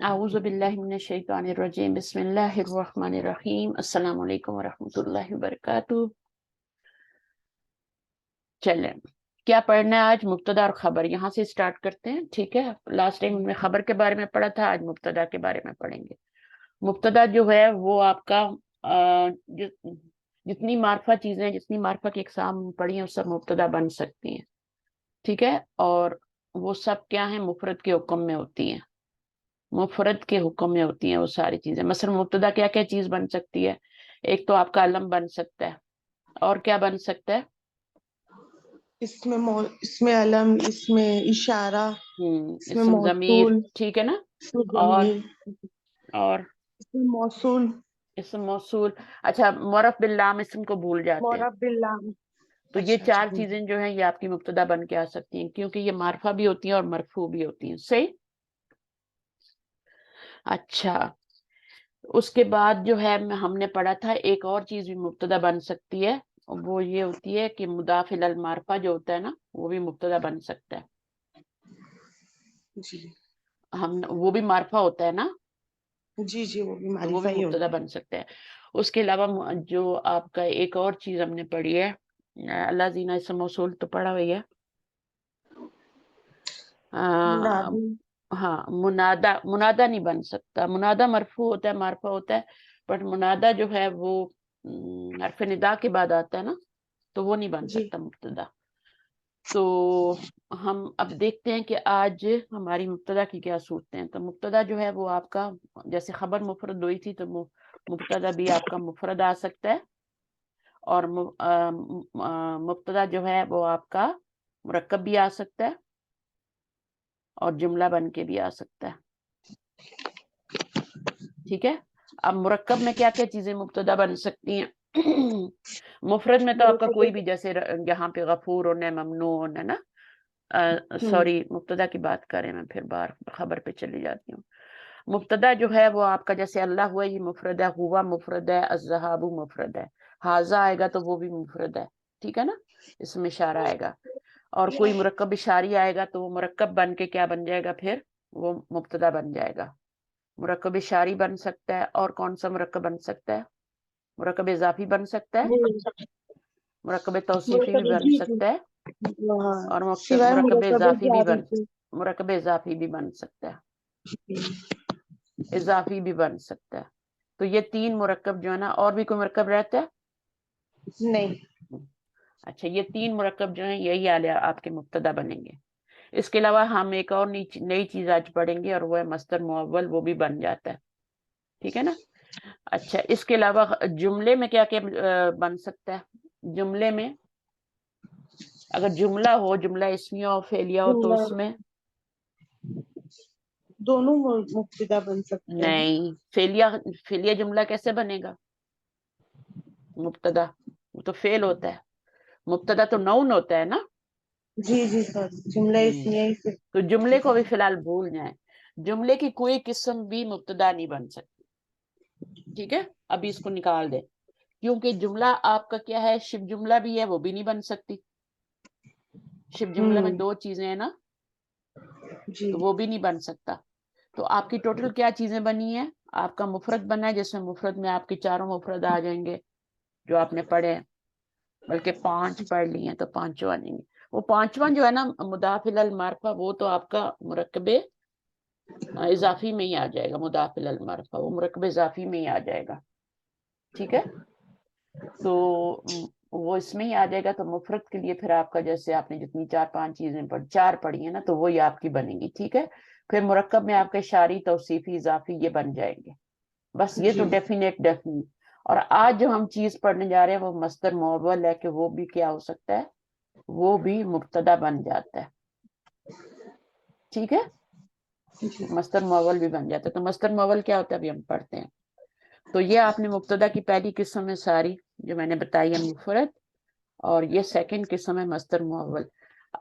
اعوذ باللہ من الشیطان الرجیم بسم اللہ الرحمن الرحیم السلام علیکم ورحمۃ اللہ وبرکاتہ۔ چلیں کیا پڑھنا ہے آج؟ مبتدا اور خبر، یہاں سے سٹارٹ کرتے ہیں، ٹھیک ہے؟ لاسٹ ٹائم میں خبر کے بارے میں پڑھا تھا، آج مبتدا کے بارے میں پڑھیں گے۔ مبتدا جو ہے وہ آپ کا جتنی معرفہ چیزیں، جتنی معرفہ کی اقسام پڑھی ہیں، وہ سب مبتدا بن سکتی ہیں، ٹھیک ہے؟ اور وہ سب کیا ہیں؟ مفرد کے حکم میں ہوتی ہیں، مفرد کے حکم میں ہوتی ہیں وہ ساری چیزیں۔ مثلا مبتدا کیا کیا چیز بن سکتی ہے؟ ایک تو آپ کا علم بن سکتا ہے، اور کیا بن سکتا ہے؟ اس میں علم، اس میں اشارہ، اس میں اسم ضمیر، موصول، ٹھیک ہے نا؟ اس میں اور ضمیر، اس میں موصول، اسم موصول۔ اچھا، معرف باللام اسم کو بھول جاتے ہیں، معرب باللام۔ تو یہ اچھا چار چیزیں جو ہیں یہ آپ کی مبتدا بن کے آ سکتی ہیں، کیونکہ یہ معرفہ بھی ہوتی ہیں اور مرفوع بھی ہوتی ہیں، صحیح؟ اچھا، اس کے بعد جو ہے ہم نے پڑھا تھا ایک اور چیز بھی مبتدا بن سکتی ہے، وہ یہ ہوتی ہے کہ مضاف الی المعرفہ جو ہوتا ہے نا، وہ بھی مبتدا بن سکتا ہے۔ جی وہ بھی معرفہ ہوتا ہے نا، جی جی، وہ بھی تو وہ بھی معرفہ ہی مبتدا ہوتا ہے۔ بن سکتا ہے۔ اس کے علاوہ جو آپ کا ایک اور چیز ہم نے پڑھی ہے، اللہ زینہ اسم موصول تو پڑھا ہوئی ہے، منادی، ہاں منادا نہیں بن سکتا، منادا مرفوع ہوتا ہے، معرفہ ہوتا ہے، بٹ منادا جو ہے وہ حرف ندا کے بعد آتا ہے نا، تو وہ نہیں بن جی سکتا مبتدا۔ تو ہم اب دیکھتے ہیں کہ آج ہماری مبتدا کی کیا صورتیں ہیں۔ تو مبتدا جو ہے وہ آپ کا، جیسے خبر مفرد ہوئی تھی، تو مبتدا بھی آپ کا مفرد آ سکتا ہے، اور مبتدا جو ہے وہ آپ کا مرکب بھی آ سکتا ہے، اور جملہ بن کے بھی آ سکتا ہے، ٹھیک ہے؟ اب مرکب میں کیا کیا چیزیں مبتدا بن سکتی ہیں؟ مفرد میں تو آپ کا کوئی بھی، جیسے یہاں پہ غفور ہونا ہے، ممنوع ہے نا، سوری مبتدا کی بات کریں، میں پھر بار خبر پہ چلی جاتی ہوں۔ مبتدا جو ہے وہ آپ کا، جیسے اللہ ہوا، یہ مفرد ہے، ہوا مفرد ہے، الذہاب مفرد ہے، حاضہ آئے گا تو وہ بھی مفرد ہے، ٹھیک ہے نا؟ اس میں اشارہ آئے گا، اور کوئی مرکب اشاری آئے گا تو وہ مرکب بن کے کیا بن جائے گا؟ پھر وہ مبتدا بن جائے گا۔ مرکب اشاری بن سکتا ہے، اور کون سا مرکب بن سکتا ہے؟ مرکب اضافی بن سکتا ہے، مرکب توصیفی بھی بن سکتا ہے، اور سوائے مرکب مرکب اضافی بھی جاری کے۔ مرکب اضافی بھی بن سکتا ہے، اضافی بھی بن سکتا ہے۔ تو یہ تین مرکب جو ہے نا، اور بھی کوئی مرکب رہتا ہے؟ نہیں۔ اچھا، یہ تین مرکب جو ہیں یہی آپ کے مبتدا بنیں گے۔ اس کے علاوہ ہم ایک اور نئی چیز آج پڑھیں گے، اور وہ ہے مصدر معول، وہ بھی بن جاتا ہے، ٹھیک ہے نا؟ اچھا، اس کے علاوہ جملے میں کیا کیا بن سکتا ہے؟ جملے میں اگر جملہ ہو، جملہ اسمیہ اور فعلیہ ہو، تو اس میں دونوں مبتدا بن سکتے ہیں۔ نہیں، فعلیہ جملہ کیسے بنے گا؟ مبتدا وہ تو فعل ہوتا ہے، مبتدا تو نون ہوتا ہے نا۔ جی جی سر، جملہ اسمیہ ہی سے۔ تو جملے کو بھی فی الحال بھول جائیں، جملے کی کوئی قسم بھی مبتدا نہیں بن سکتی، ٹھیک ہے؟ ابھی اس کو نکال دیں، کیونکہ جملہ آپ کا کیا ہے؟ شبہ جملہ بھی ہے، وہ بھی نہیں بن سکتی۔ شبہ جملہ میں دو چیزیں ہیں نا، جی تو وہ بھی نہیں بن سکتا۔ تو آپ کی ٹوٹل کیا چیزیں بنی ہیں؟ آپ کا مفرد بنا ہے، جس میں مفرد میں آپ کے چاروں مفرد آ جائیں گے جو آپ نے پڑھے ہیں، بلکہ 5 پڑھ لی ہیں تو 5 آ جائیں گے۔ وہ 5واں جو ہے نا مضاف الی المعرفہ، وہ تو آپ کا مرکب اضافی میں ہی آ جائے گا، مضاف الی المعرفہ وہ مرکب اضافی میں ہی آ جائے گا، ٹھیک ہے؟ تو وہ اس میں ہی آ جائے گا۔ تو مفرد کے لیے پھر آپ کا، جیسے آپ نے جتنی 4-5 چیزیں چار پڑھی ہیں نا، تو وہی آپ کی بنے گی، ٹھیک ہے؟ پھر مرکب میں آپ کے اشاری، توصیفی، اضافی یہ بن جائیں گے، بس یہ تو ڈیفینیٹ۔ اور آج جو ہم چیز پڑھنے جا رہے ہیں وہ مصدر معول ہے، کہ وہ بھی کیا ہو سکتا ہے؟ وہ بھی مبتدا بن جاتا ہے، ٹھیک ہے؟ مصدر معول بھی بن جاتا ہے۔ تو مصدر معول کیا ہوتا ہے ابھی ہم پڑھتے ہیں۔ تو یہ آپ نے مبتدا کی پہلی قسم ہے ساری جو میں نے بتائی ہے، مفرد، اور یہ سیکنڈ قسم ہے مصدر معول۔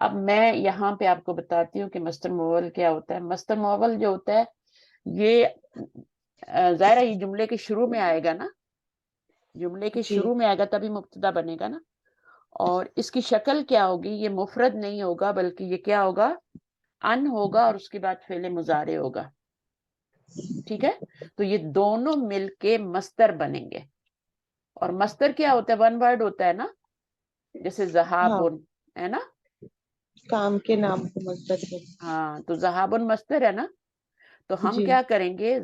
اب میں یہاں پہ آپ کو بتاتی ہوں کہ مصدر معول کیا ہوتا ہے۔ مصدر معول جو ہوتا ہے، یہ ظاہر ہے یہ جملے کے شروع میں آئے گا نا، جملے کے جی شروع میں آئے گا تبھی مبتدا بنے گا نا، اور اس کی شکل کیا ہوگی؟ یہ مفرد نہیں ہوگا، بلکہ یہ کیا ہوگا؟ ان ہوگا، اور اس کے بعد فعل مضارع ہوگا، ٹھیک ہے. تو یہ دونوں مل کے مصدر بنیں گے. اور مصدر کیا ہوتا ہے؟ ون ورڈ ہوتا ہے نا, جیسے ذہابن ہے نا, کام کے نام کو مصدر ہے. ہاں تو ذہابن مصدر ہے نا. تو ہم جی کیا کریں گے,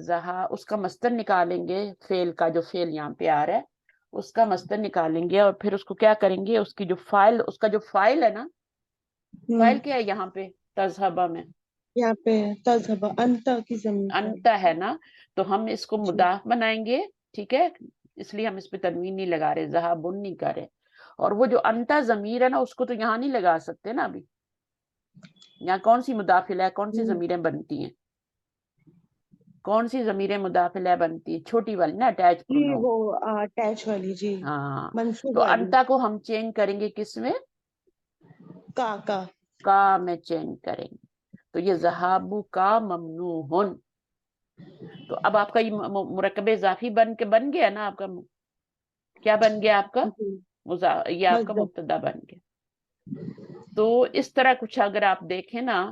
اس کا مصدر نکالیں گے, فعل کا جو فعل یہاں پہ آ رہا ہے اس کا مصدر نکالیں گے, اور پھر اس کو کیا کریں گے, اس کی جو فائل, اس کا جو فائل ہے نا, فائل کیا ہے یہاں پہ تذہبہ میں؟ یہاں پہ تذہبہ انت کی زمین پر. انت ہے نا. تو ہم اس کو جی مضاف بنائیں گے, ٹھیک ہے, اس لیے ہم اس پہ تنوین نہیں لگا رہے, ذہابن نہیں کر رہے. اور وہ جو انتا ضمیر ہے نا, اس کو تو یہاں نہیں لگا سکتے نا ابھی. یہاں کون سی مداخلہ ہے, کون سی ضمیریں بنتی ہیں, کون سی ضمیریں مداخلہ بنتی ہیں؟ چھوٹی والی نا, اٹیچ جی پروناؤن. وہ اٹیچ والی, جی ہاں, منصوب تو والی. انتا کو ہم چینج کریں گے کس میں؟ کا کا میں چینج کریں گے. تو یہ ذہابو کا ممنوع. تو اب آپ کا یہ مرکب اضافی بن گیا نا, آپ کا کیا بن گیا, آپ کا جی یہ آپ کا مصدر. مبتدا بن گیا. تو اس طرح کچھ اگر آپ دیکھیں نا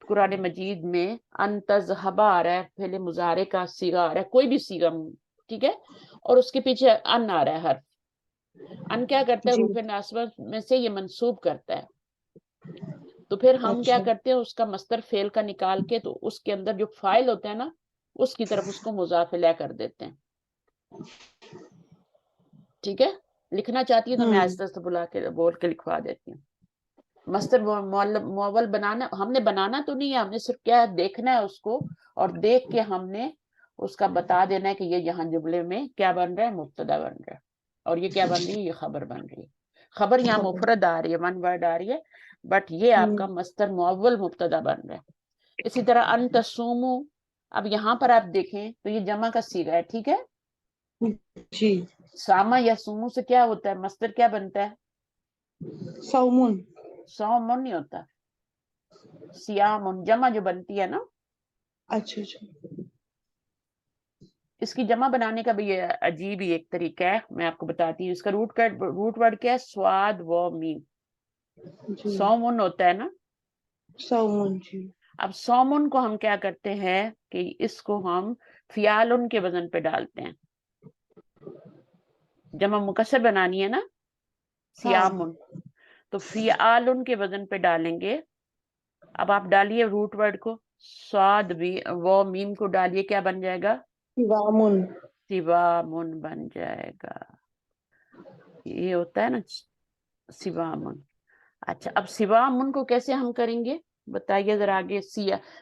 قرآن مجید میں, ان تذہبا آ رہا ہے, پہلے مضارع کا صیغہ آ رہا ہے, کوئی بھی صیغہ, ٹھیک ہے, اور اس کے پیچھے ان آ رہا ہے حرف. ان کیا کرتا ہے, جی حروف ناصبہ میں سے یہ منصوب کرتا ہے. تو پھر ہم کیا اچھا. کرتے ہیں, اس کا مصدر فعل کا نکال کے, تو اس کے اندر جو فاعل ہوتا ہے نا, اس کی طرف اس کو مضاف الیہ کر دیتے ہیں. ٹھیک ہے, لکھنا چاہتی ہے تو میں آہستہ آہستہ بول کے لکھوا دیتی ہوں. مصدر مول بنانا, ہم نے بنانا تو نہیں ہے, ہم نے صرف کیا دیکھنا ہے اس کو, اور دیکھ کے ہم نے اس کا بتا دینا ہے کہ یہ یہاں جملے میں کیا بن رہا ہے, مبتدا بن رہا ہے, اور یہ کیا بن رہی ہے, یہ خبر بن رہی ہے. خبر یہاں مفرد آ رہی ہے, ون ورڈ آ رہی ہے, بٹ یہ آپ کا مصدر مؤول مبتدا بن رہا ہے. اسی طرح ان تصومو, اب یہاں پر آپ دیکھیں تو یہ جمع کا صیغہ ہے, ٹھیک ہے. جی ساما یا سومو سے کیا ہوتا ہے, مصدر کیا بنتا ہے, سومن. سومن نہیں ہوتا, سیامن جمع جو بنتی ہے نا, اچھا اچھا. اس کی جمع بنانے کا بھی یہ عجیب ہی ایک طریقہ ہے, میں آپ کو بتاتی ہوں. اس کا روٹ ورڈ کیا ہے, سواد و میم. جی سومن ہوتا ہے نا. سومن. جی اب سومن کو ہم کیا کرتے ہیں کہ اس کو ہم فیالن کے وزن پہ ڈالتے ہیں. جمع مکسر بنانی ہے نا, ہاں. سیامن, تو فیالن کے وزن پہ ڈالیں گے. اب آپ ڈالیے روٹ ورڈ کو, سواد بھی وہ میم کو ڈالیے, کیا بن جائے گا, سوامن. سیوامن بن جائے گا. یہ ہوتا ہے نا سیوامن. اچھا, اب سیوامن کو کیسے ہم کریں گے بتائیے ذرا آگے.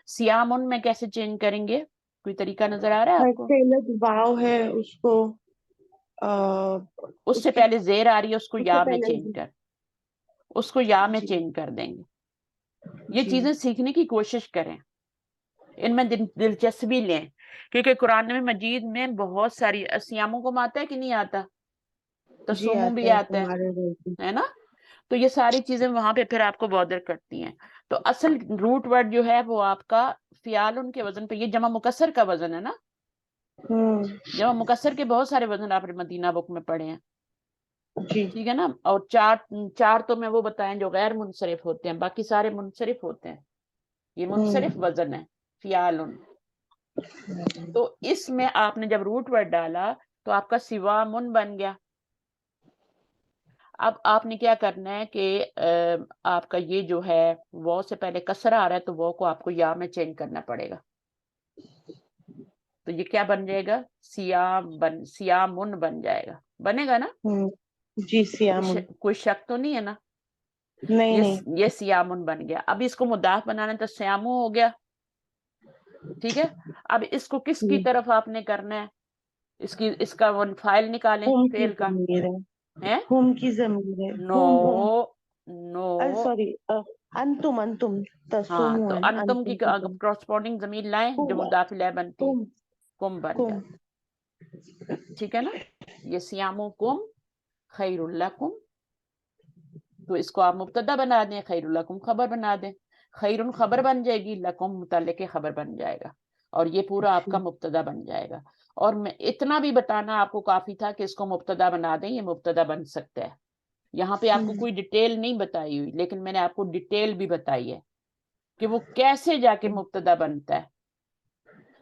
سیامن میں کیسے چینج کریں گے, کوئی طریقہ نظر آ رہا ہے آپ کو؟ واو ہے اس کو, اس سے کے پہلے زیر آ رہی ہے, اس کو اس سے یا میں پہلے. چینج اس کو یا میں جی چینج کر دیں گے. یہ جی چیزیں سیکھنے کی کوشش کریں, ان میں دلچسپی لیں, کیونکہ قرآن مجید میں بہت ساری سیاموں کو آتا ہے کہ نہیں آتا, جی تسومو آتا بھی ہے آتا ہمارے روز. ہے نا. تو یہ ساری چیزیں وہاں پہ پھر آپ کو بادر کرتی ہیں. تو اصل روٹ ورڈ جو ہے وہ آپ کا فیالن کے وزن پہ, یہ جمع مکسر کا وزن ہے نا. جمع مکسر کے بہت سارے وزن آپ نے مدینہ بک میں پڑھے ہیں, جی ٹھیک ہے نا. اور چار تو میں وہ بتائیں جو غیر منصرف ہوتے ہیں, باقی سارے منصرف ہوتے ہیں. یہ منصرف وزن ہے فیالن. تو اس میں آپ نے جب روٹ ورڈ ڈالا تو آپ کا سیوامن بن گیا. اب آپ نے کیا کرنا ہے کہ آپ کا یہ جو ہے وہ سے پہلے کسرہ آ رہا ہے, تو وہ کو آپ کو یا میں چینج کرنا پڑے گا. تو یہ کیا بن جائے گا, سیامن بن جائے گا, بنے گا نا. جی سیامن. کوئی شک تو نہیں ہے نا. نہیں نہیں. یہ سیامن بن گیا. اب اس کو مضاف بنانا تو سیامو ہو گیا, ٹھیک ہے. اب اس کو کس کی طرف آپ نے کرنا ہے, اس کا وہ فائل نکالیں ہم کی فعل کا ضمیر ہے. ہم کی ضمیر ہے. نو ہم. نو, سوری, انتم ہاں, تو تصومون, انتم کی کرسپونڈنگ ضمیر لائیں جو مضاف الیہ بنتی ہے, کم کم بن کم. جاتا, ٹھیک ہے نا. یہ سیامو کم خیر لکم, تو اس کو آپ مبتدا بنا دیں, خیر لکم خبر بنا دیں. خیر خبر بن جائے گی, لکم متعلق خبر بن جائے گا, اور یہ پورا آپ کا مبتدا بن جائے گا. اور میں اتنا بھی بتانا آپ کو کافی تھا کہ اس کو مبتدا بنا دیں, یہ مبتدا بن سکتا ہے. یہاں پہ آپ کو کوئی ڈیٹیل نہیں بتائی ہوئی, لیکن میں نے آپ کو ڈیٹیل بھی بتائی ہے کہ وہ کیسے جا کے مبتدا بنتا ہے.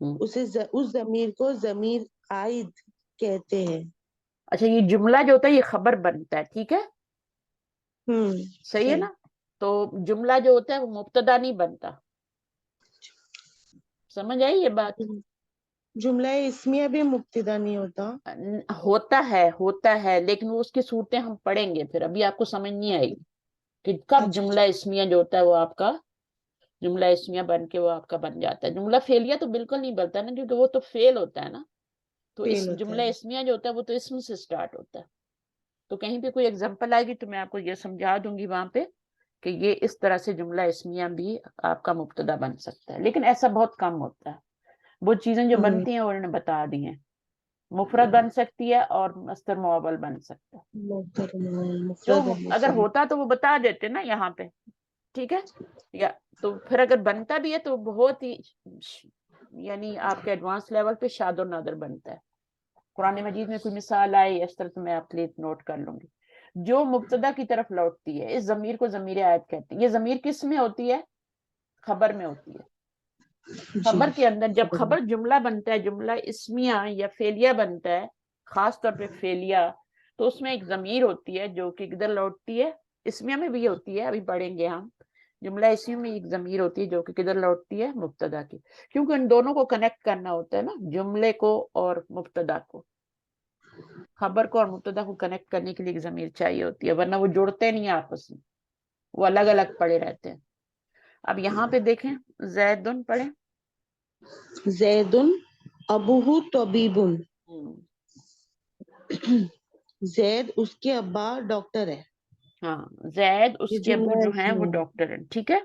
اس ضمیر کو ضمیر عائد کہتے ہیں. اچھا یہ جملہ جو ہوتا ہے یہ خبر بنتا ہے, ٹھیک ہے, صحیح ہے نا. تو جملہ جو ہوتا ہے وہ مبتدا نہیں بنتا, سمجھ آئی یہ بات. جملہ اسمیہ بھی مبتدا نہیں ہوتا. ہوتا ہے لیکن وہ اس کی صورتیں ہم پڑھیں گے پھر, ابھی آپ کو سمجھ نہیں آئے گی کہ کب جملہ اسمیہ جو ہوتا ہے وہ آپ کا جملہ اسمیہ بن کے وہ آپ کا بن جاتا ہے. جملہ فعلیہ تو بالکل نہیں بنتا نا, کیونکہ وہ تو فعل ہوتا ہے نا. تو اس فیل ہوتا جملہ ہے. اسمیہ جو ہوتا ہے وہ تو اسم سے سٹارٹ ہوتا ہے. تو کہیں پہ کوئی ایگزامپل آئے گی تو میں آپ کو یہ سمجھا دوں گی وہاں پہ کہ یہ اس طرح سے جملہ اسمیہ بھی آپ کا مبتدا بن سکتا ہے, لیکن ایسا بہت کم ہوتا ہے. وہ چیزیں جو بنتی ہیں وہ انہوں نے بتا دی ہیں. مفرد بن سکتی ہے اور مصدر معول بن سکتا ہے. جو اگر ہوتا تو وہ بتا دیتے نا یہاں پہ, ٹھیک ہے. یا تو پھر اگر بنتا بھی ہے تو بہت ہی یعنی آپ کے ایڈوانس لیول پہ شاد و نادر بنتا ہے. قرآن مجید میں کوئی مثال آئی اس طرح تو میں آپ کے لیے نوٹ کر لوں گی. جو مبتدا کی طرف لوٹتی ہے, اس ضمیر کو ضمیر عائد کہتے ہیں. یہ ضمیر کس میں ہوتی ہے؟ خبر میں ہوتی ہے. خبر کے اندر جب خبر جملہ بنتا ہے, جملہ اسمیہ یا فعلیہ بنتا ہے, خاص طور پہ فعلیہ, تو اس میں ایک ضمیر ہوتی ہے جو کہ کدھر لوٹتی ہے. اسمیہ میں بھی ہوتی ہے, ابھی پڑھیں گے ہم. جملہ اسمیہ میں ایک ضمیر ہوتی ہے جو کہ کدھر لوٹتی ہے, مبتدا کی, کیونکہ ان دونوں کو کنیکٹ کرنا ہوتا ہے نا, جملے کو اور مبتدا کو. خبر کو اور مبتدا کو کنیکٹ کرنے کے لیے ایک ضمیر چاہیے ہوتی ہے, ورنہ وہ جڑتے نہیں آپس میں, وہ الگ الگ پڑے رہتے ہیں. اب یہاں پہ دیکھیں, زیدن پڑھیں. زیدن ابوہ طبیب. زید اس کے ابا ڈاکٹر ہے. ہاں, زید اس یہ کے ابو جملہ جو ہیں وہ ڈاکٹر ہیں, ٹھیک ہے.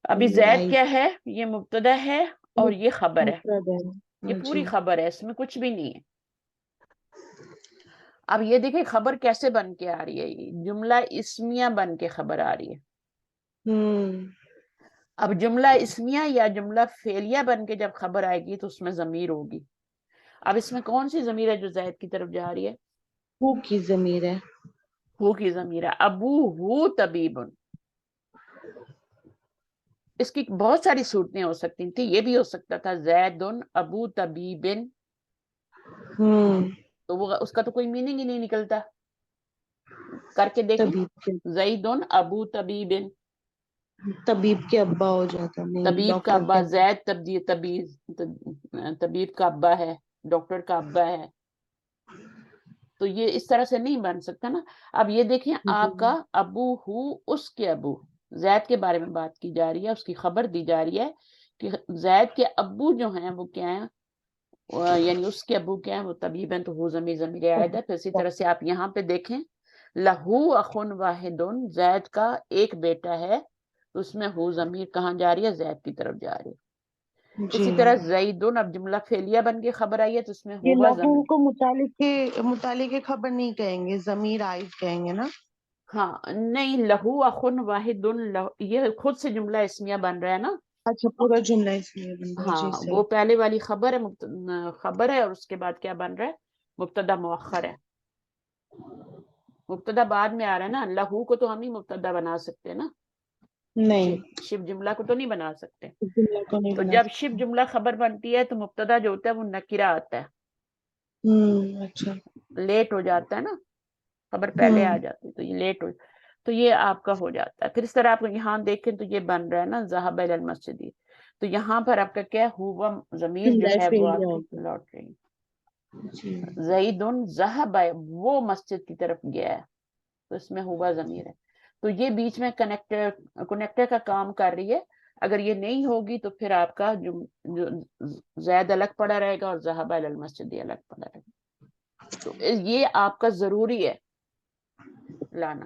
ابھی زید کیا ہے؟ یہ مبتدا ہے اور یہ خبر ہے, مفرد ہے. یہ پوری خبر ہے, اس میں کچھ بھی نہیں ہے. اب یہ دیکھیں خبر کیسے بن کے آ رہی ہے, یہ جملہ اسمیہ بن کے خبر آ رہی ہے. اب جملہ اسمیہ یا جملہ فعلیہ بن کے جب خبر آئے گی تو اس میں ضمیر ہوگی. اب اس میں کون سی ضمیر ہے جو زید کی طرف جا رہی ہے؟ ہو کی ضمیر ہے. ہو کی ضمیر ہے. ابوہ طبیب. اس کی بہت ساری صورتیں ہو سکتی تھی. یہ بھی ہو سکتا تھا زید ابو طبیب, تو وہ اس کا تو کوئی میننگ ہی نہیں نکلتا. کر کے دیکھیں, زید ابو طبیب, طبیب کے ابا ہو جاتا. طبیب کا ابا. زید طبیب کا ابا ہے, ڈاکٹر کا ابا ہے. تو یہ اس طرح سے نہیں بن سکتا نا. اب یہ دیکھیں آپ کا ابو ہو, اس کے ابو, زید کے بارے میں بات کی جا رہی ہے, اس کی خبر دی جا رہی ہے کہ زید کے ابو جو ہیں وہ کیا ہیں, یعنی اس کے ابو کیا ہیں, وہ طبیب ہیں. تو ہو ضمیر عائد ہے. پھر اسی طرح سے آپ یہاں پہ دیکھیں, لہو اخن واحدن, زید کا ایک بیٹا ہے, تو اس میں ہو ضمیر کہاں جا رہی ہے؟ زید کی طرف جا رہی ہے. اسی طرح زیدن, اب جملہ فعلیہ بن کے خبر آئی ہے تو اس میں یہ ہوا لہو ضمیر. کو متعلق خبر نہیں کہیں گے, ضمیر عائد کہیں گے نا. ہاں نہیں, لہو اخن واحد, یہ خود سے جملہ اسمیہ بن رہا ہے نا. اچھا پورا جملہ اس میں بن رہا ہے. جی ہاں, صحیح. وہ پہلے والی خبر ہے, خبر ہے, اور اس کے بعد کیا بن رہا ہے؟ مبتدا مؤخر ہے. مبتدا بعد میں آ رہا ہے نا. لہو کو تو ہم ہی مبتدا بنا سکتے ہیں نا, نہیں, شب جملہ کو تو نہیں بنا سکتے. اس جملہ کو نہیں تو بنا جب سکتے. شب جملہ خبر بنتی ہے تو مبتدا جو ہوتا ہے وہ نکرہ آتا ہے, اچھا. لیٹ ہو جاتا ہے نا, خبر پہلے آ جاتی ہے تو یہ لیٹ ہو, تو یہ آپ کا ہو جاتا ہے. پھر اس طرح آپ یہاں دیکھیں تو یہ بن رہا ہے نا, ذهب الى المسجد, تو یہاں پر آپ کا کیا ہوا, ضمیر جو ہے وہ آپ کی لوٹ رہی ہے. زیدن ذهب, وہ مسجد کی طرف گیا ہے, تو اس میں ہوا ضمیر ہے. تو یہ بیچ میں کنیکٹر کا کام کر رہی ہے. اگر یہ نہیں ہوگی تو پھر آپ کا زید الگ پڑا رہے گا اور ذهب الى المسجد الگ پڑا رہے گا. تو یہ آپ کا ضروری ہے لانا,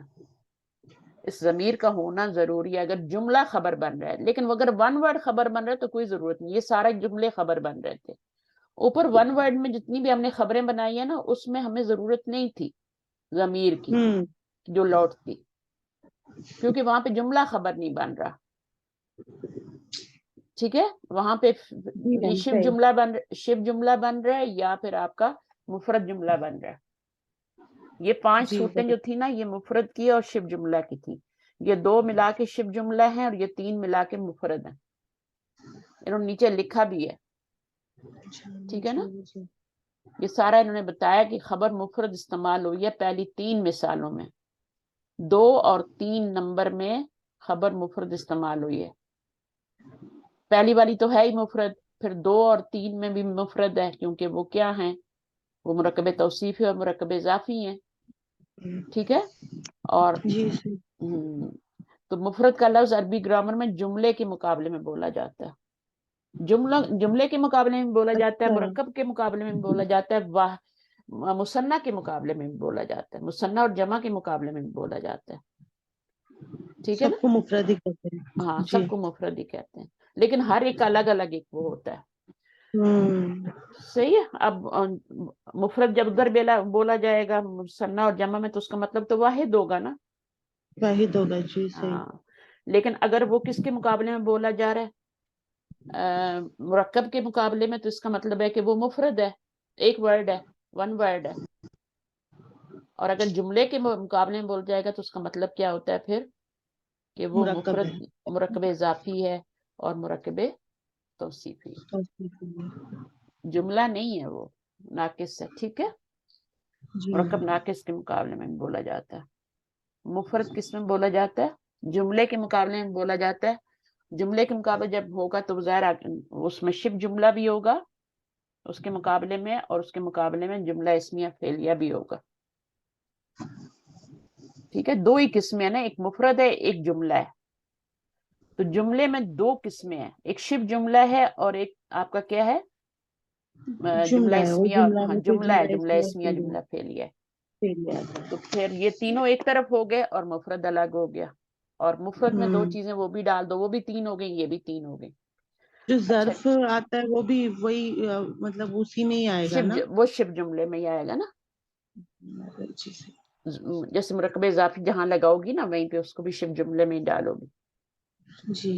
اس ضمیر کا ہونا ضروری ہے اگر جملہ خبر بن رہا ہے. لیکن اگر ون ورڈ خبر بن رہا ہے تو کوئی ضرورت نہیں, یہ سارے جملے خبر بن رہے تھے. اوپر ون ورڈ میں جتنی بھی ہم نے خبریں بنائی ہیں نا, اس میں ہمیں ضرورت نہیں تھی ضمیر کی جو لوٹتی, کیونکہ وہاں پہ جملہ خبر نہیں بن رہا. ٹھیک ہے, وہاں پہ شب جملہ بن رہا ہے یا پھر آپ کا مفرد جملہ بن رہا ہے. یہ 5 صورتیں جو تھی نا, یہ مفرد کی اور شب جملہ کی تھی. یہ 2 ملا کے شب جملہ ہیں اور یہ 3 ملا کے مفرد ہیں. انہوں نے نیچے لکھا بھی ہے، ٹھیک ہے نا. یہ سارا انہوں نے بتایا کہ خبر مفرد استعمال ہوئی ہے پہلی 3 مثالوں میں، 2 اور 3 نمبر میں خبر مفرد استعمال ہوئی ہے. پہلی والی تو ہے ہی مفرد، پھر 2 اور 3 میں بھی مفرد ہے، کیونکہ وہ کیا ہیں، وہ مرکب توصیفی اور مرکب اضافی ہیں. ٹھیک ہے. اور تو مفرد کا لفظ عربی گرامر میں جملے کے مقابلے میں بولا جاتا ہے. جملے کے مقابلے میں بولا جاتا ہے، مرکب کے مقابلے میں بولا جاتا ہے، مثنیٰ کے مقابلے میں بھی بولا جاتا ہے، مثنیٰ اور جمع کے مقابلے میں بھی بولا جاتا ہے. ٹھیک ہے نا. سب کو مفرد ہی کہتے ہیں. ہاں سب کو مفرد ہی کہتے ہیں، لیکن ہر ایک الگ الگ ایک وہ ہوتا ہے. صحیح ہے. اب مفرد جب ادھر بولا جائے گا مثنیٰ اور جمع میں تو اس کا مطلب تو واحد ہوگا نا. واحد ہوگا. جی صحیح. ہاں. لیکن اگر وہ کس کے مقابلے میں بولا جا رہا ہے، مرکب کے مقابلے میں، تو اس کا مطلب ہے کہ وہ مفرد ہے، ایک ورڈ ہے، 1 ورڈ ہے. اور اگر جملے کے مقابلے میں بول جائے گا تو اس کا مطلب کیا ہوتا ہے پھر، کہ وہ مرکب مفرد، ہے. مرکب اضافی ہے اور مرکب توصیفی. جملہ نہیں ہے، وہ ناقص ہے. ٹھیک ہے. مرکب ناقص کے مقابلے میں بولا جاتا ہے. مفرد کس میں بولا جاتا ہے، جملے کے مقابلے میں بولا جاتا ہے. جملے کے مقابلے جب ہوگا تو ظاہر اس میں شبہ جملہ بھی ہوگا اس کے مقابلے میں، اور اس کے مقابلے میں جملہ اسمیہ فعلیہ بھی ہوگا. ٹھیک ہے. 2 ہی قسمیں ہیں نا، ایک مفرد ہے ایک جملہ ہے. تو جملے میں 2 قسمیں ہیں، ایک شبہ جملہ ہے اور ایک آپ کا کیا ہے، جملہ ہے. وہ اسمیہ. جملہ ہاں میں پھر جملہ ہے، جملہ اسمیہ اسمیہ جملہ فعلیہ. فعلیہ. تو پھر یہ تینوں ایک طرف ہو گئے اور مفرد الگ ہو گیا. اور مفرد میں 2 چیزیں وہ بھی ڈال دو، وہ بھی 3 ہو گئی، یہ بھی 3 ہو گئی. جو اچھا. ظرف آتا ہے وہ بھی وہی مطلب اسی میں ہی آئے گا نا. وہ شبہ جملے میں ہی آئے گا نا. جیسے مرکب اضافی جہاں لگاؤ گی نا وہیں پہ اس کو بھی شبہ جملے میں ہی ڈالو گی. جی.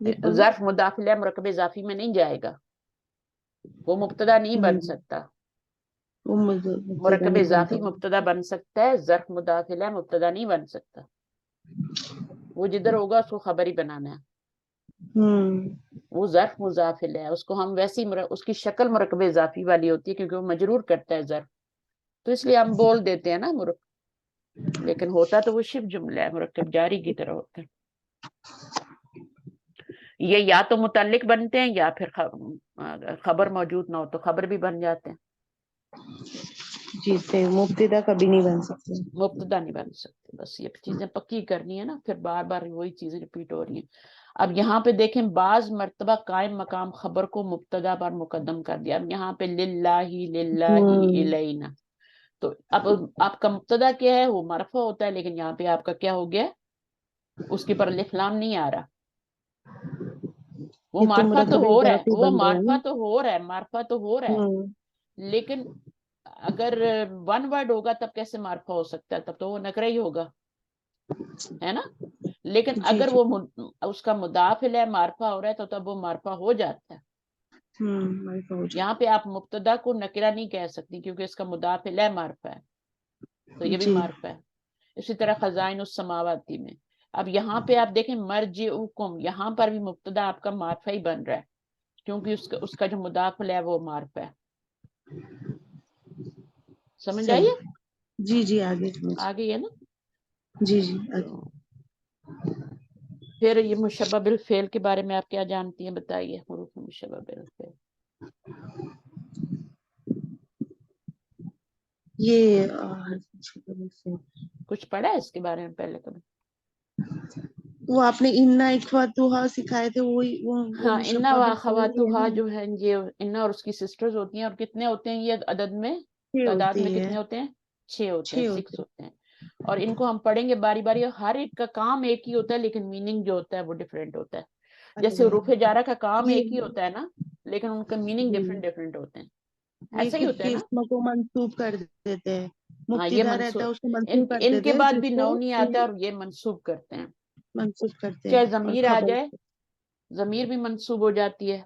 یہ پڑھو. ظرف مداخلہ مرکب اضافی میں نہیں جائے گا، وہ مبتدا نہیں بن سکتا. وہ مبتدا مرکب نہیں بنتا. اضافی مبتدا بن سکتا ہے، ظرف مداخلہ مبتدا نہیں بن سکتا. وہ جدھر ہوگا اس کو خبر ہی بنانا ہے. وہ ظرف مضافل ہے، اس کو ہم ویسی اس کی شکل مرکب اضافی والی ہوتی ہے کیونکہ وہ مجرور کرتا ہے ظرف، تو اس لیے ہم بول دیتے ہیں نا لیکن ہوتا تو وہ شبہ جملہ ہے، مرکب جاری کی طرح ہوتا ہے. یہ یا تو متعلق بنتے ہیں یا پھر خبر موجود نہ ہو تو خبر بھی بن جاتے ہیں. جی سے مبتدا کبھی نہیں بن سکتے. مبتدا نہیں بن سکتے. بس یہ چیزیں پکی کرنی ہے نا، پھر بار بار وہی چیزیں ریپیٹ ہو رہی ہیں. اب یہاں پہ دیکھیں بعض مرتبہ قائم مقام خبر کو مبتدا پر مقدم کر دیا. اب یہاں پہ للہ الینا، تو اب آپ کا مبتدا کیا ہے، وہ مرفوع ہوتا ہے، لیکن یہاں پہ آپ کا کیا ہو گیا، اس کے پر الف لام نہیں آ رہا. وہ یہ معرفہ تو مرکب ہو رہا ہے، اضافی وہ بن رہا معرفہ ہے تو ہو رہا ہے، معرفہ تو ہو رہا ہے. لیکن اگر 1 ورڈ ہوگا تب کیسے معرفہ ہو سکتا ہے، تب تو وہ نکرہ ہی ہوگا، ہے نا. لیکن جی اگر جی. وہ اس کا مضاف ہے معرفہ ہو رہا ہے تو تب وہ معرفہ ہو جاتا ہے. یہاں پہ آپ مبتدا کو نکرہ نہیں کہہ سکتی کیونکہ اس کا مضاف ہے معرفہ ہے، تو یہ بھی جی. معرفہ ہے. اسی طرح خزائن السماواتی میں. اب یہاں پہ آپ دیکھیں مرجعکم، یہاں پر بھی مبتدا آپ کا معرفہ ہی بن رہا ہے کیونکہ اس کا جو مضاف ہے وہ معرفہ ہے. سمجھ صحیح. آئیے. جی جی آگے. آگے ہے نا. جی جی آگے. تو پھر یہ مشبہ بالفعل کے بارے میں آپ کیا جانتی ہیں، بتائیے. حروف مشبہ بالفعل یہ کچھ پڑھا ہے اس کے بارے میں پہلے کبھی؟ وہ آپ نے انا اخواتها سکھائے تھے، وہ ہاں. انا مشبہ بالفعل ہی ہے نا. واخواتها جو ہے یہ انا اور اس کی سسٹرز ہوتی ہیں. اور کتنے ہوتے ہیں یہ عدد میں، چھ تعداد ہوتی میں ہے. کتنے ہوتے ہیں، 6 ہوتے ہیں، 6 6 ہوتے ہوتے ہیں. اور ان کو ہم پڑھیں گے باری باری. ہر ایک کا کام ایک ہی ہوتا ہے لیکن میننگ جو ہوتا ہے وہ ڈفرینٹ ہوتا ہے. جیسے حروف جارہ کا کام ایک ہی یہ ہوتا ہے نا، لیکن ان کا میننگ ڈفرینٹ ڈفرینٹ ہوتے ہیں. یہ ایسا ہی ہوتا ہے کہ نا. اسم کو منسوب کر دیتے ہیں. ہاں یہ مبتدا رہتا منسوب، ہے اس کو منسوب کر ان کے دیتے ہیں بعد بھی جس کو نو نہیں آتا اور یہ منسوب کرتے ہیں. منسوب کرتے ہیں چاہے اور ضمیر آ خبر. جائے، ضمیر بھی منسوب ہو جاتی ہے.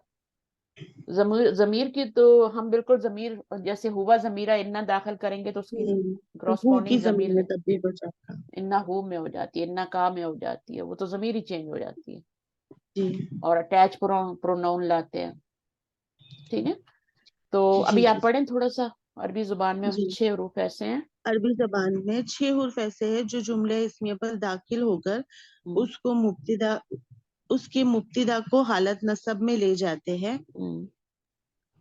ضمیر کی تو ہم بالکل ضمیر جیسے ہوا ضمیرہ انا داخل کریں گے تو اس کی تو ہو کی کراسپونڈنگ زمین ضمیر میں تبدیل ہو جاتا ہے. انا ہو میں ہو جاتی ہے، انا کا میں ہو جاتی ہے، وہ تو ضمیر ہی چینج ہو جاتی ہے. اور اٹیچ پروناؤن لاتے ہیں. ٹھیک ہے, تو ابھی آپ پڑھیں تھوڑا سا عربی زبان میں 6 حروف ایسے ہیں. عربی زبان میں 6 حروف ایسے ہیں جو جملہ اسمیہ پر داخل ہو کر اس کے مبتدا کو حالت نصب میں لے جاتے ہیں.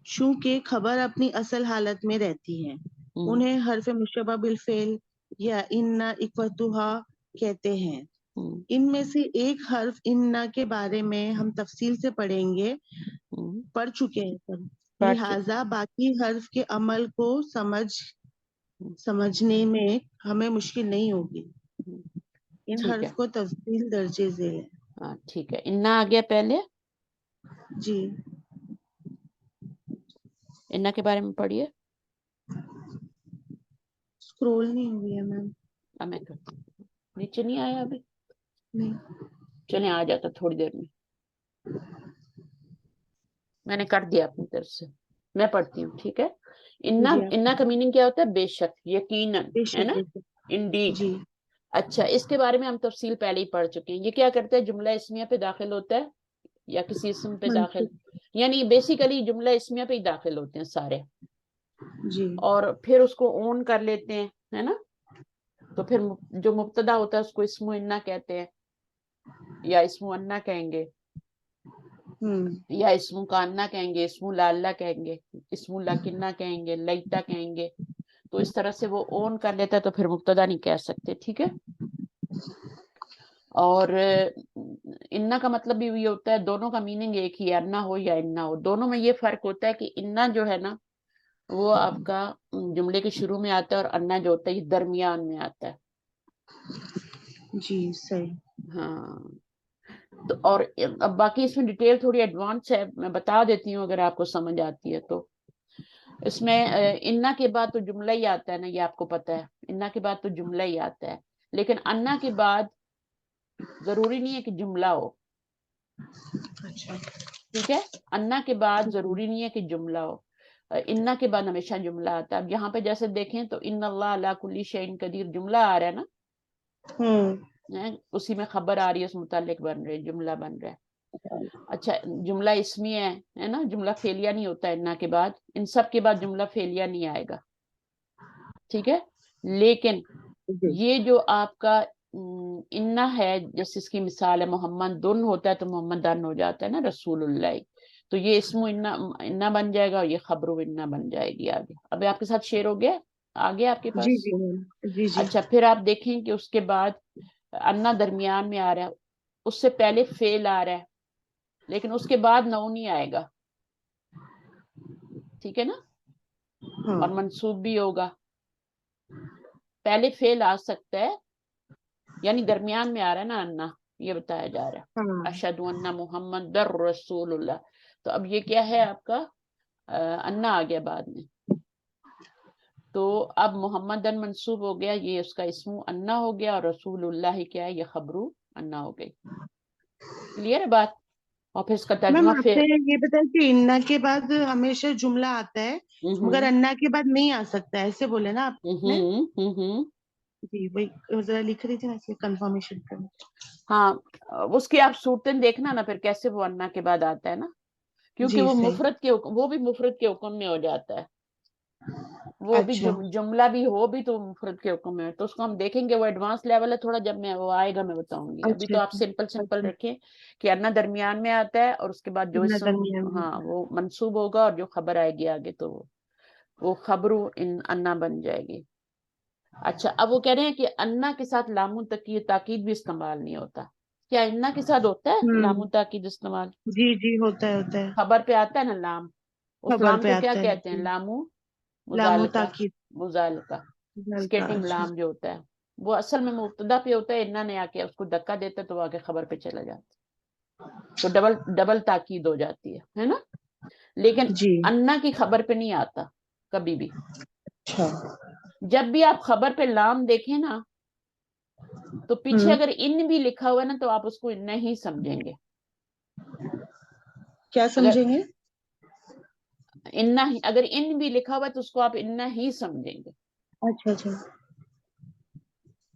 چونکہ خبر اپنی اصل حالت میں رہتی ہے انہیں حرف مشبہ بالفعل یا انا اکوتھا کہتے ہیں. ان میں سے ایک حرف انا کے بارے میں ہم تفصیل سے پڑھ چکے ہیں سر. لہٰذا باقی حرف کے عمل کو سمجھنے میں ہمیں مشکل نہیں ہوگی. ان حرف کو تفصیل درجے ذیل ہے. ہاں ٹھیک ہے, انا آ گیا پہلے. جی انا کے بارے میں پڑھیے. اسکرول نہیں ہوئی ہے میم. میں کرتی ہوں, نیچے نہیں آیا ابھی. نہیں چلیں آ جاتا تھوڑی دیر میں نے کر دیا اپنی طرف سے. میں پڑھتی ہوں, ٹھیک ہے. انا کا میننگ کیا ہوتا ہے؟ بے شک, یقیناً, ہے نا, انڈیڈ. جی اچھا, اس کے بارے میں ہم تفصیل پہلے ہی پڑھ چکے ہیں. یہ کیا کرتا ہے؟ جملہ اسمیہ پہ داخل ہوتا ہے یا کسی اسم پہ داخل, یعنی بیسیکلی جملہ اسمیہ پہ ہی داخل ہوتے ہیں سارے. جی اور پھر اس کو اون کر لیتے ہیں, ہے نا. تو پھر جو مبتدا ہوتا ہے اس کو اسم انا کہتے ہیں یا اسم انا کہیں گے یا اسم کاننا کہیں گے, اسم لالا کہیں گے, اسم لکنہ کہیں گے, لیتا کہیں گے. تو اس طرح سے وہ اون کر لیتا ہے تو پھر مبتدا نہیں کہہ سکتے. ٹھیک ہے. اور انا کا مطلب بھی یہ ہوتا ہے, دونوں کا میننگ ایک ہی ہے, انا ہو یا انا ہو. دونوں میں یہ فرق ہوتا ہے کہ انا جو ہے نا وہ آپ کا جملے کے شروع میں آتا ہے اور انا جو ہوتا ہے یہ درمیان میں آتا ہے. جی صحیح. ہاں, تو اور اب باقی اس میں ڈیٹیل تھوڑی ایڈوانس ہے, میں بتا دیتی ہوں اگر آپ کو سمجھ آتی ہے تو. اس میں انا کے بعد تو جملہ ہی آتا ہے نا, یہ آپ کو پتا ہے. انا کے بعد تو جملہ ہی آتا ہے, لیکن انا کے بعد ضروری نہیں ہے کہ جملہ ہو. ٹھیک ہے, انا کے بعد ضروری نہیں ہے کہ جملہ ہو. انا کے بعد ہمیشہ جملہ آتا ہے. اب یہاں پہ جیسے دیکھیں تو ان اللہ علی کل شیء قدیر جملہ آ رہا ہے نا, اسی میں خبر آ رہی ہے, اس متعلق بن رہے, جملہ بن رہا ہے. اچھا, جملہ اسمی ہے نا, جملہ فعلیہ نہیں ہوتا انا کے بعد. ان سب کے بعد جملہ فعلیہ نہیں آئے گا. ٹھیک ہے, لیکن یہ جو آپ کا انا ہے, جیسے اس کی مثال ہے محمد دن ہوتا ہے تو محمد دن ہو جاتا ہے نا, رسول اللہ. تو یہ اسم انا بن جائے گا اور یہ خبر انا بن جائے گی آگے. اب آپ کے ساتھ شیئر ہو گیا آگے آپ کے پاس. جی اچھا, پھر آپ دیکھیں کہ اس کے بعد انا درمیان میں آ رہا ہے, اس سے پہلے فعل آ رہا ہے, لیکن اس کے بعد نون نہیں آئے گا. ٹھیک ہے نا, اور منصوب بھی ہوگا. پہلے فعل آ سکتا ہے, یعنی درمیان میں آ رہا ہے نا انا, یہ بتایا جا رہا ہے اشہد ان محمد رسول اللہ. تو اب یہ کیا ہے آپ کا انا آ گیا بعد میں, تو اب محمد منصوب ہو گیا, یہ اس کا اسم انا ہو گیا, اور رسول اللہ کیا ہے, یہ خبرو انا ہو گئی. کلیئر ہے بات. اور پھر اس کا میم ترجمہ آپ پھر نے یہ بتایا کہ انا کے بعد ہمیشہ جملہ آتا ہے مگر انا کے بعد نہیں آ سکتا, ایسے بولے نا آپ نے. جی وہی ذرا لکھ رہی تھی نا, اس لیے کنفرمیشن کر. ہاں, اس کی آپ صورتیں دیکھنا نا پھر کیسے وہ انا کے بعد آتا ہے نا, کیونکہ جی وہ صحیح. مفرد کے وہ بھی مفرد کے حکم میں ہو جاتا ہے. وہ بھی اچھا جملہ بھی ہو بھی تو مفرد کے حکم میں, تو اس کو ہم دیکھیں گے. وہ ایڈوانس لیول ہے تھوڑا, جب میں وہ آئے گا میں بتاؤں گی. ابھی اچھا تو آپ سمپل سمپل اچھا رکھیں کہ انا درمیان میں آتا ہے, اور اس کے بعد جو اتنا اسم درمیان میں. ہاں وہ منصوب ہوگا, اور جو خبر آئے گی آگے تو وہ خبرو انا بن جائے گی. اچھا, اب وہ کہہ رہے ہیں کہ انا کے ساتھ لام تاکید بھی استعمال نہیں ہوتا. کیا انا کے ساتھ ہوتا ہے لام تاکید استعمال؟ جی جی ہوتا ہے. خبر پہ آتا ہے نا لام, اس خبر لام پہ کو کیا آتا ہے کہتے ہیں؟ جی. لامو لام و مزالقہ. تاکید. مزالقہ کا اسکیٹنگ اچھا. لام جو ہوتا ہے وہ اصل میں مبتدا پہ ہوتا ہے, انا نے آ کے اس کو دھکا دیتا ہے تو وہ آگے خبر پہ چلا جاتا ہے, تو ڈبل تاکید ہو جاتی ہے نا. لیکن جی انا کی خبر پہ نہیں آتا کبھی بھی. اچھا. جب بھی آپ خبر پہ لام دیکھیں نا تو پیچھے اگر ان بھی لکھا ہوا ہے نا تو آپ اس کو ان ہی سمجھیں گے. کیا اگر سمجھیں گے؟ اگر ان بھی لکھا ہوا ہے تو اس کو آپ ان ہی سمجھیں گے. اچھا اچھا.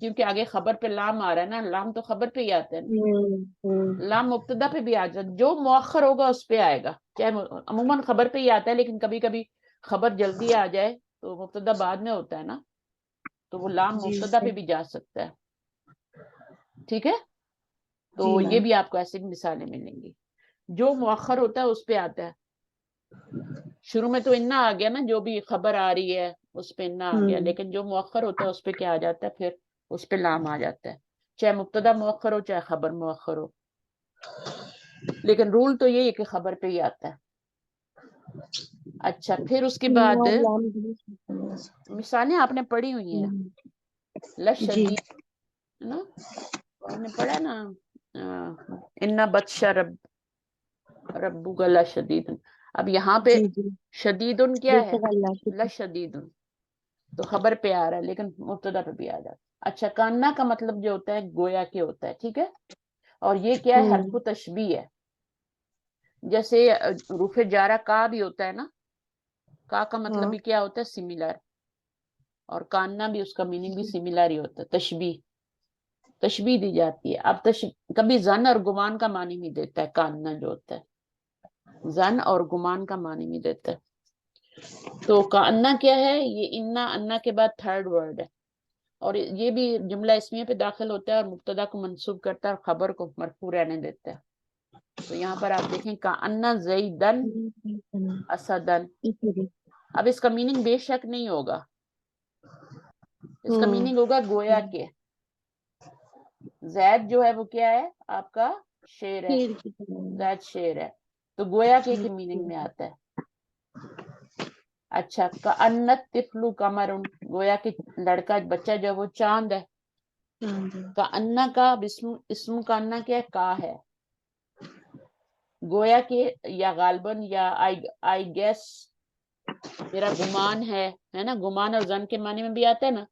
کیونکہ آگے خبر پہ لام آ رہا ہے نا, لام تو خبر پہ ہی آتا ہے نا, لام مبتدا پہ بھی آ جاتا, جو مؤخر ہوگا اس پہ آئے گا, چاہے عموماً خبر پہ ہی آتا ہے, لیکن کبھی کبھی خبر جلدی آ جائے تو مبتدا بعد میں ہوتا ہے نا, تو وہ لام جی مبتدا پہ صحیح. بھی جا سکتا ہے. ٹھیک ہے, تو جی یہ میم. بھی آپ کو ایسی مثالیں ملیں گی. جو مؤخر ہوتا ہے اس پہ آتا ہے. شروع میں تو انا آ گیا نا, جو بھی خبر آ رہی ہے اس پہ انا آ گیا, لیکن جو مؤخر ہوتا ہے اس پہ کیا آ جاتا ہے, پھر اس پہ لام آ جاتا ہے, چاہے مبتدا مؤخر ہو چاہے خبر مؤخر ہو. لیکن رول تو یہی ہے کہ خبر پہ ہی آتا ہے. اچھا, پھر اس کے بعد مثالیں آپ نے پڑھی ہوئی ہیں, جی لشدید نا, آپ نے پڑھا نا, انا بطش ربک لشدید. اب یہاں پہ جی جی شدیدن بے کیا ہے, شک اللہ کی. لشدیدن, تو خبر پہ آ رہا ہے لیکن مبتدا پہ بھی آ جاتا ہے. اچھا, کاننا کا مطلب جو ہوتا ہے گویا کے ہوتا ہے. ٹھیک ہے, اور یہ کیا ہے, حرف تشبیہ ہے. جیسے روف جارہ کا بھی ہوتا ہے نا, کا مطلب بھی کیا ہوتا ہے, سملر, اور کاننا بھی اس کا میننگ بھی سملر ہی ہوتا ہے, تشبیہ, تشبیہ دی جاتی ہے. اب کبھی زن اور گمان کا معنی نہیں دیتا ہے کاننا جو ہوتا ہے, زن اور گمان کا معنی نہیں دیتا ہے. تو کاننا کیا ہے, یہ انا انا کے بعد تھرڈ ورڈ ہے, اور یہ بھی جملہ اسمیہ پہ داخل ہوتا ہے اور مبتدا کو منصوب کرتا ہے اور خبر کو مرفوع رہنے دیتا ہے. تو یہاں پر آپ دیکھیں کأن زیدن اسدن. اب اس کا میننگ بے شک نہیں ہوگا, اس کا میننگ ہوگا گویا کے. زید جو ہے وہ کیا ہے, آپ کا شیر ہے, زید شیر ہے, تو گویا کے میننگ میں آتا ہے. اچھا, کأنت طفل قمر, گویا کہ لڑکا بچہ جو وہ چاند ہے. کأن کا اسم کأن کیا ہے, کا ہے, گویا کہ یا غالباً یا آئی گیس, میرا گمان ہے نا, گمان اور زن کے معنی میں بھی آتا ہے نا.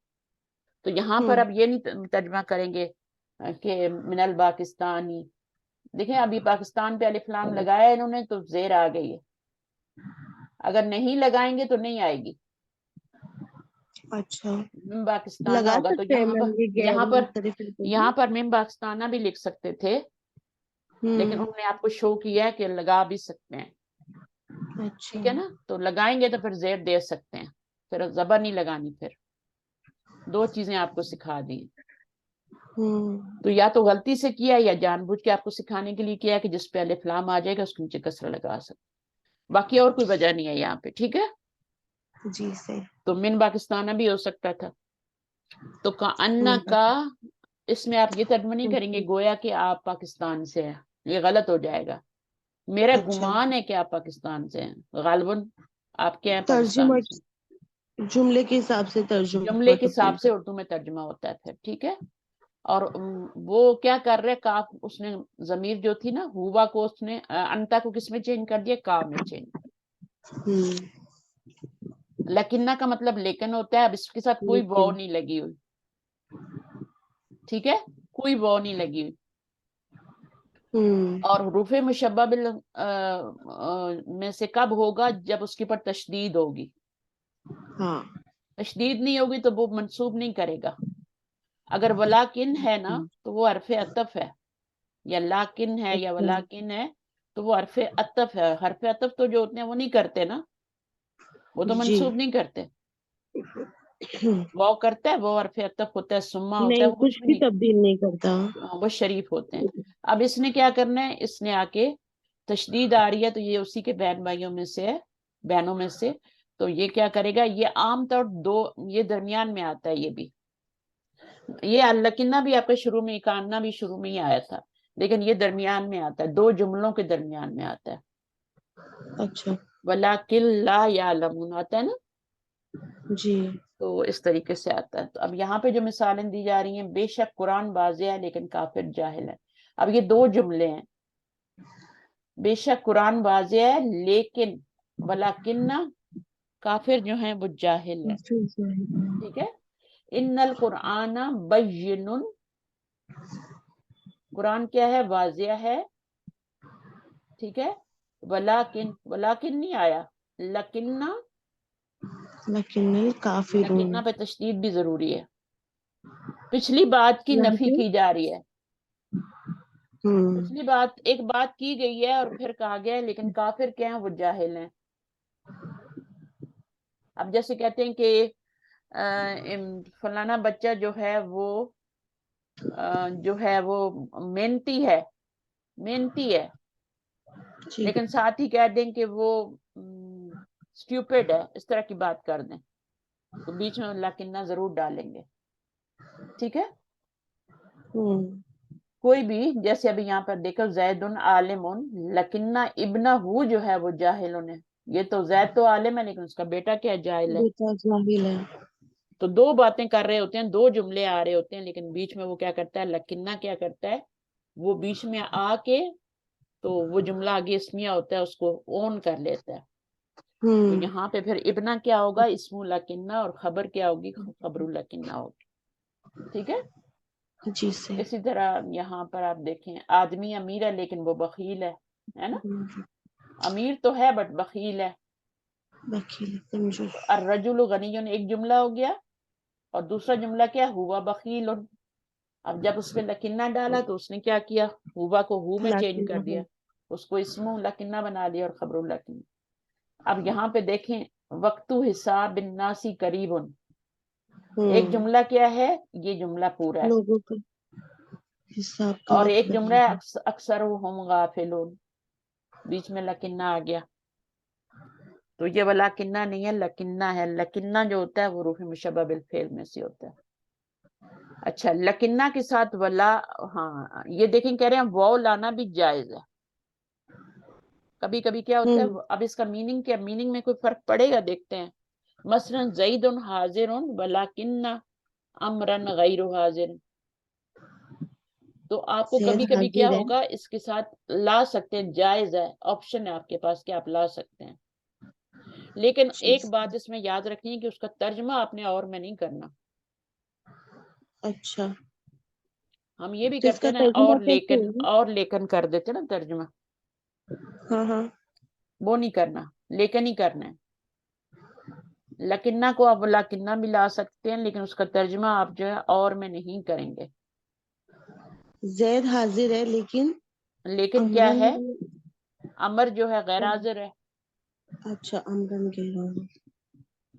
تو یہاں پر اب یہ نہیں ترجمہ کریں گے کہ من الپاکستانی. دیکھیں ابھی پاکستان پہ الف لام لگایا ہے انہوں نے تو زیر آ گئی ہے, اگر نہیں لگائیں گے تو نہیں آئے گی. اچھا, مم پاکستانہ لگا ہوگا, تو سکتے ہیں میم یہ یہاں غیر پر مختلف یہاں پر مم پاکستانہ بھی لکھ سکتے تھے, لیکن انہوں نے آپ کو شو کیا ہے کہ لگا بھی سکتے ہیں. اچھا. ٹھیک ہے نا, تو لگائیں گے تو پھر زیر دے سکتے ہیں, پھر زبر نہیں لگانی. پھر دو چیزیں آپ کو سکھا دی. تو یا تو غلطی سے کیا یا جان بوجھ کے آپ کو سکھانے کے لیے کیا کہ جس پہ الف لام آ جائے گا اس کے نیچے کسرہ لگا سکتے, باقی اور کوئی وجہ نہیں ہے یہاں پہ. ٹھیک ہے, جی صحیح. تو من پاکستانہ بھی ہو سکتا تھا. تو کأن کا اس میں آپ یہ ترجمہ نہیں کریں گے گویا کہ آپ پاکستان سے ہیں, یہ غلط ہو جائے گا. میرا اچھا, گمان ہے کہ آپ پاکستان سے ہیں, غالباً آپ کیا ہیں, ترجمہ پاکستان سے. جملے کے حساب سے ترجمہ جملے کے مطلب حساب سے اردو میں ترجمہ ہوتا ہے پھر. ٹھیک ہے, اور وہ کیا کر رہے, کاف اس نے ضمیر جو تھی نا ہوا کو اس نے انتا کو کس میں چینج کر دیا, کا میں چینج. لیکنہ کا مطلب لیکن ہوتا ہے, اب اس کے ساتھ کوئی واو نہیں لگی ہوئی. ٹھیک ہے, کوئی واو نہیں لگی ہوئی. اور حروف مشبہ میں سے کب ہوگا, جب اس کے پر تشدید ہوگی. تشدید نہیں ہوگی تو وہ منسوب نہیں کرے گا. اگر ولاکن ہے نا تو وہ حرف عطف ہے, یا لاکن ہے یا ولاکن ہے تو وہ حرف عطف ہے. حرف عطف تو جو ہوتے ہیں وہ نہیں کرتے نا, وہ تو جی منسوب نہیں کرتے. وہ کرتا ہے, وہ حرف عطف ہوتا ہے, سما ہوتا ہے, نہیں, وہ کچھ کچھ بھی بھی نہیں, تبدیل نہیں کرتا. وہ شریف ہوتے ہیں. اب اس نے کیا کرنا ہے, اس نے آ کے تشدید آ رہی ہے تو یہ اسی کے بہن بھائیوں میں سے ہے, بہنوں میں سے. تو یہ کیا کرے گا, یہ عام طور دو, یہ درمیان میں آتا ہے. یہ بھی یہ لکنہ بھی آپ کے شروع میں, کاننا بھی شروع میں ہی آیا تھا, لیکن یہ درمیان میں آتا ہے, دو جملوں کے درمیان میں آتا ہے. اچھا, وَلَٰكِن لَا يَعْلَمُونَ آتا ہے نا, جی. تو اس طریقے سے آتا ہے. تو اب یہاں پہ جو مثالیں دی جا رہی ہیں, بے شک قرآن واضح ہے لیکن کافر جاہل ہے. اب یہ دو جملے ہیں, بے شک قرآن واضح ہے لیکن ولیکن کافر جو ہیں وہ جاہل ہے. ٹھیک ہے, ان القرآن بین, قرآن کیا ہے, واضح ہے. ٹھیک ہے, ولیکن نہیں آیا, لیکن کافرون, لیکن پہ تشدید بھی ضروری ہے. پچھلی بات کی یہاں نفی پہ کی جا رہی ہے. پچھلی بات ایک بات کی گئی ہے اور پھر کہا گیا ہے لیکن کافر کیا ہیں؟ وہ جاہل ہیں. اب جیسے کہتے ہیں کہ فلانا بچہ جو ہے وہ محنتی ہے جی لیکن ساتھ ہی کہہ دیں کہ وہ اسٹیوپڈ ہے، اس طرح کی بات کر دیں تو بیچ میں لکنہ ضرور ڈالیں گے. ٹھیک ہے. کوئی بھی جیسے ابھی یہاں پر دیکھو زید عالم لکنہ ابنہ جو ہے وہ جاہل ہے. یہ تو زید تو عالم ہے لیکن اس کا بیٹا کیا جاہل ہے. بیٹا جاہل ہے. تو دو باتیں کر رہے ہوتے ہیں، دو جملے آ رہے ہوتے ہیں لیکن بیچ میں وہ کیا کرتا ہے، لکنہ کیا کرتا ہے، وہ بیچ میں آ کے تو وہ جملہ آگے اسمیہ ہوتا ہے اس کو اون کر لیتا ہے. تو یہاں پہ پھر ابنہ کیا ہوگا، اسم لکنہ، اور خبر کیا ہوگی، خبر لکنہ ہوگی. ٹھیک ہے. جی سے اسی طرح یہاں پر آپ دیکھیں آدمی امیر ہے لیکن وہ بخیل ہے نا. امیر تو ہے بٹ بخیل ہے. بخیل کنجوس. الرجل غنی ایک جملہ ہو گیا اور دوسرا جملہ کیا ہوا بخیل. اب جب اس پہ لکنہ ڈالا تو اس نے کیا کیا، ہوا کو ہو میں چینج کر دیا، اس کو اسم لکنہ بنا دیا اور خبر لکنہ. اب یہاں پہ دیکھیں وقت حساب الناس قریب، ایک جملہ کیا ہے، یہ جملہ پورا ہے، لوگوں کا حساب کا اور وقت ایک جملہ قریب ہے. اکثر ہم غافلون، بیچ میں لکنہ آ گیا. تو یہ والا کنہ نہیں ہے، لکنہ ہے. لکنہ جو ہوتا ہے وہ روح مشبہ بالفعل میں سے ہوتا ہے. اچھا، لکنہ کے ساتھ ولا، ہاں یہ دیکھیں کہہ رہے ہیں واو لانا بھی جائز ہے. کبھی کبھی کیا ہوتا ہے، اب اس کا میننگ کیا، میننگ میں کوئی فرق پڑے گا، دیکھتے ہیں. مثلا زید حاضر ولکن امرا غیر حاضر، تو آپ کو زید کبھی کبھی کیا حاضر ہے. ہوگا اس کے ساتھ لا سکتے ہیں، جائز ہے، آپشن ہے آپ کے پاس کہ آپ لا سکتے ہیں. لیکن ایک بات اس میں یاد رکھنی ہے کہ اس کا ترجمہ آپ نے اور میں نہیں کرنا. اچھا. ہم یہ بھی تو اس کرتے کا ہیں نا، ترجمہ کیسے اور لیکن کر دیتے نا ترجمہ، ہاں وہ نہیں کرنا، لیکن ہی کرنا ہے. لکنہ کو آپ لکنہ بھی لا سکتے ہیں لیکن اس کا ترجمہ آپ جو ہے اور میں نہیں کریں گے. زید حاضر ہے لیکن کیا امرن. ہے، امر جو ہے غیر حاضر ہے. اچھا، امرن کہہ رہا ہوں.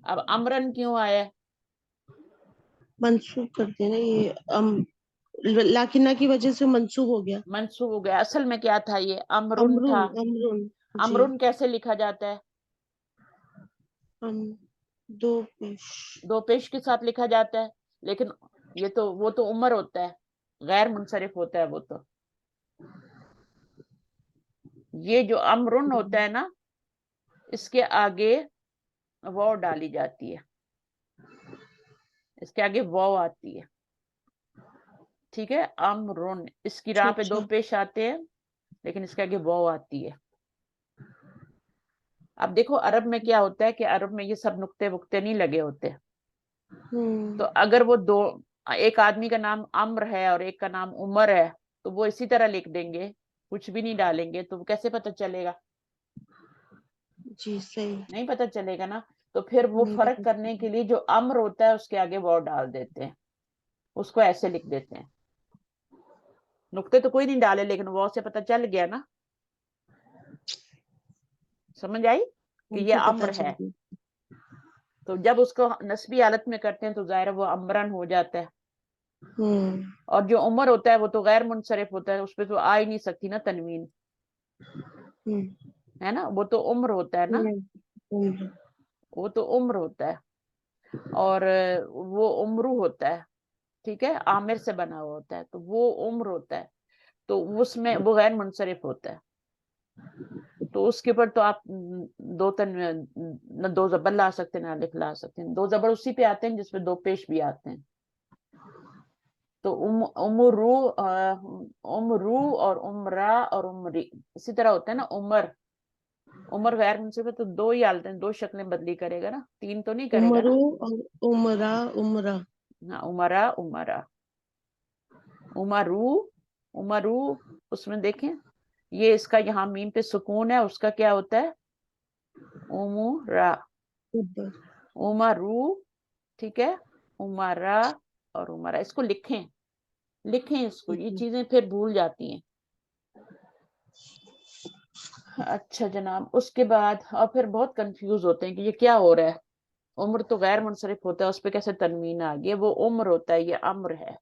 اب امرن کیوں آیا ہے؟ منسوخ کرتے نا یہ لاکنہ کی وجہ سے منسوخ ہو گیا. منسوخ ہو گیا. اصل میں کیا تھا، یہ امرن امرن تھا. امرن جی. امرن کیسے لکھا جاتا ہے؟ دو پیش. دو پیش کے ساتھ لکھا جاتا ہے، لیکن وہ تو عمر ہوتا ہے، غیر منصرف ہوتا ہے وہ تو. یہ جو امرن ہوتا ہے نا، اس کے آگے واو ڈالی جاتی ہے، اس کے آگے واو آتی ہے. ٹھیک ہے. امرن اس کی راہ پہ اچھا دو پیش آتے ہیں لیکن اس کے آگے واو آتی ہے. اب دیکھو عرب میں کیا ہوتا ہے کہ عرب میں یہ سب نقطے وقتے نہیں لگے ہوتے. تو اگر وہ ایک آدمی کا نام امر ہے اور ایک کا نام عمر ہے تو وہ اسی طرح لکھ دیں گے، کچھ بھی نہیں ڈالیں گے، تو کیسے پتہ چلے گا؟ جی صحیح. نہیں پتہ چلے گا نا. تو پھر وہ نہیں فرق پتا. کرنے کے لیے جو امر ہوتا ہے اس کے آگے واو ڈال دیتے ہیں، اس کو ایسے لکھ دیتے ہیں. نقطے تو کوئی نہیں ڈالے لیکن واو سے پتہ چل گیا نا. سمجھ آئی کہ ہم یہ کو پتا امر چل ہے. گیا. تو جب اس کو نسبی حالت میں کرتے ہیں تو ظاہر وہ امرن ہو جاتا ہے. اور جو عمر ہوتا ہے وہ تو غیر منصرف ہوتا ہے، اس پہ تو آ ہی نہیں سکتی نا تنوین، ہے نا، وہ تو عمر ہوتا ہے نا، وہ تو عمر ہوتا ہے. اور وہ عمرو ہوتا ہے. ٹھیک ہے. عامر سے بنا ہوا ہوتا ہے تو وہ عمر ہوتا ہے، تو اس میں وہ غیر منصرف ہوتا ہے. تو اس کے اوپر تو آپ نہ دو زبر لا سکتے نہ الف لا سکتے ہیں. دو زبر اسی پہ آتے ہیں جس پہ دو پیش بھی آتے ہیں. تو عمرو اور عمرہ اور عمری اسی طرح ہوتا ہے نا. عمر غیر منصرف ہے تو دو ہی حالتیں ہیں، دو شکلیں بدلی کرے گا نا، تین تو نہیں کرے گا نا. عمرو اور عمرہ. ہاں، عمرہ عمرو. اس میں دیکھیں یہ اس کا یہاں میم پہ سکون ہے، اس کا کیا ہوتا ہے، عمرہ. عمرو. ٹھیک ہے. عمرہ اور عمرہ. اس کو لکھیں اس کو, یہ چیزیں پھر بھول جاتی ہیں. اچھا جناب, اس کے بعد اور پھر بہت کنفیوز ہوتے ہیں کہ یہ کیا ہو رہا ہے. عمر تو غیر منصرف ہوتا ہے, اس پہ کیسے تنوین آ گئی, وہ عمر ہوتا ہے, یہ امر ہے.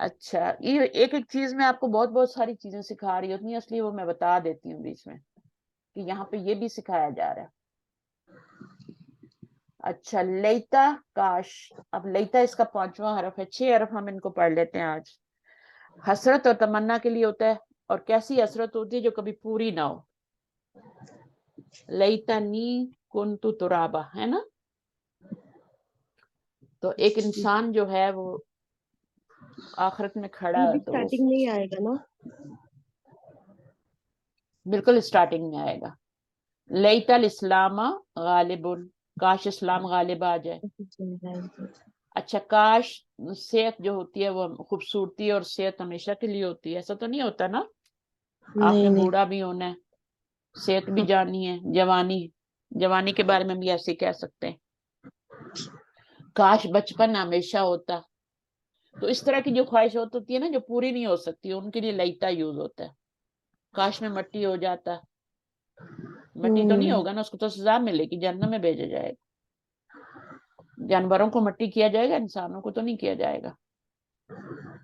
اچھا, یہ ایک ایک چیز میں آپ کو بہت ساری چیزیں سکھا رہی ہوتی ہیں, اس لیے وہ میں بتا دیتی ہوں بیچ میں کہ یہاں پہ یہ بھی سکھایا جا رہا ہے. اچھا, لیتا, کاش. اب لیتا اس کا 5واں حرف ہے. 6 حرف ہم ان کو پڑھ لیتے ہیں آج. حسرت اور تمنا کے لیے ہوتا ہے, اور کیسی حسرت ہوتی ہے جو کبھی پوری نہ ہو. لیتنی کنتو ترابا, ہے نا. تو ایک انسان جو ہے وہ آخرت میں کھڑا یہ ہے بھی تو وہ اسٹارٹنگ میں ہی آئے گا نا؟ بالکل اسٹارٹنگ میں آئے گا. لیت الاسلام غالب, کاش اسلام غالب آ جائے. اچھا, کاش صحت جو ہوتی ہے وہ خوبصورتی اور صحت ہمیشہ کے لیے ہوتی ہے, ایسا تو نہیں ہوتا نا. آپ نے نہیں نہیں. بوڑھا بھی ہونا ہے, صحت بھی جانی ہے, جوانی کے بارے میں بھی ایسے کہہ سکتے ہیں. کاش بچپن ہمیشہ ہوتا. تو اس طرح کی جو خواہشات ہوتی ہے نا جو پوری نہیں ہو سکتی, ان کے لیے لیتا یوز ہوتا ہے. کاش میں مٹی ہو جاتا. مٹی تو نہیں ہوگا نا, اس کو تو سزا ملے گی, جہنم میں بھیجا جائے گا. جانوروں کو مٹی کیا جائے گا, انسانوں کو تو نہیں کیا جائے گا.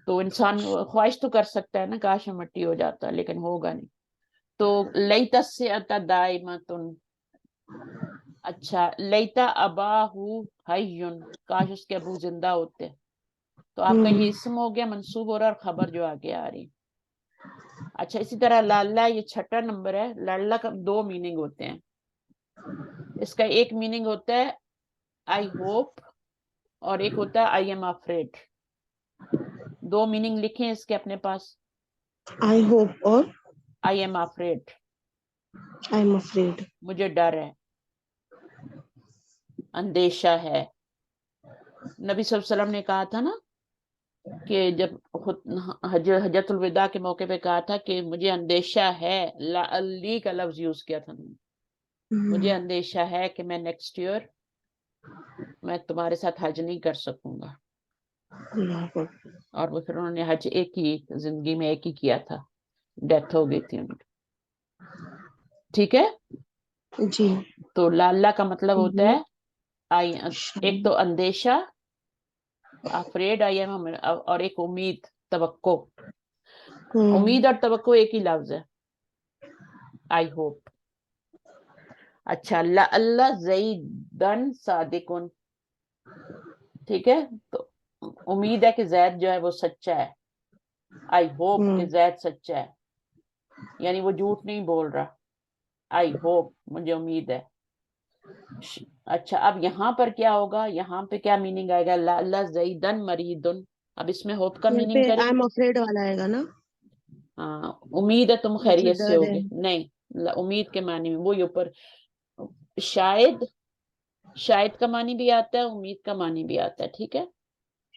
تو انسان خواہش تو کر سکتا ہے نا, کاش میں مٹی ہو جاتا, لیکن ہوگا نہیں. تو لیتا سے اتا دائمتن. اچھا, لیتا اباہو حیٌ, کاش اس کے ابو زندہ ہوتے. تو آپ کا یہ اسم ہو گیا منصوب ہو رہا, اور خبر جو آگے آ رہی. اچھا, اسی طرح لاللہ, یہ 6واں نمبر ہے. لاللہ کا 2 میننگ ہوتے ہیں. اس کا ایک میننگ ہوتا ہے آئی ہوپ, اور ایک ہوتا ہے آئی ایم افریڈ. 2 میننگ لکھیں اس کے اپنے پاس. آئی ہوپ اور I am afraid, I am afraid. مجھے ڈر ہے, اندیشہ ہے. نبی صلی اللہ علیہ وسلم نے کہا تھا نا کہ جب حجۃ الوداع کے موقع پہ کہا تھا کہ مجھے اندیشہ ہے, لعلی کا لفظ یوز کیا تھا, مجھے اندیشہ ہے کہ میں نیکسٹ ایئر میں تمہارے ساتھ حج نہیں کر سکوں گا. اور وہ پھر انہوں نے حج ایک ہی زندگی میں ایک ہی کیا تھا, ڈیتھ ہو گئی تھی ان کی. ٹھیک ہے, جی. تو لاللہ کا مطلب ہوتا ہے ایک تو اندیشہ, افریڈ آئی ایم, اور ایک امید, توقع. امید اور توقع ایک ہی لفظ ہے, آئی ہوپ. اچھا, اللہ زیدن صادقن, ٹھیک ہے. تو امید ہے کہ زید جو ہے وہ سچا ہے. آئی ہوپ کہ زید سچا ہے, یعنی وہ جھوٹ نہیں بول رہا. آئی ہوپ, مجھے امید ہے. اچھا, اب یہاں پر کیا ہوگا, یہاں پہ کیا میننگ آئے گا, اللہ زیدن مریدن. اب اس میں ہوپ کا یہاں پہ میننگ کریں. آئی ایم افریڈ والا آئے گا نا؟ ہاں, امید ہے تم مجھے خیریت سے ڈر ہے. ہوگے. نہیں, امید کے معنی میں وہی اوپر شاید کا معنی بھی آتا ہے, امید کا معنی بھی آتا ہے. ٹھیک ہے,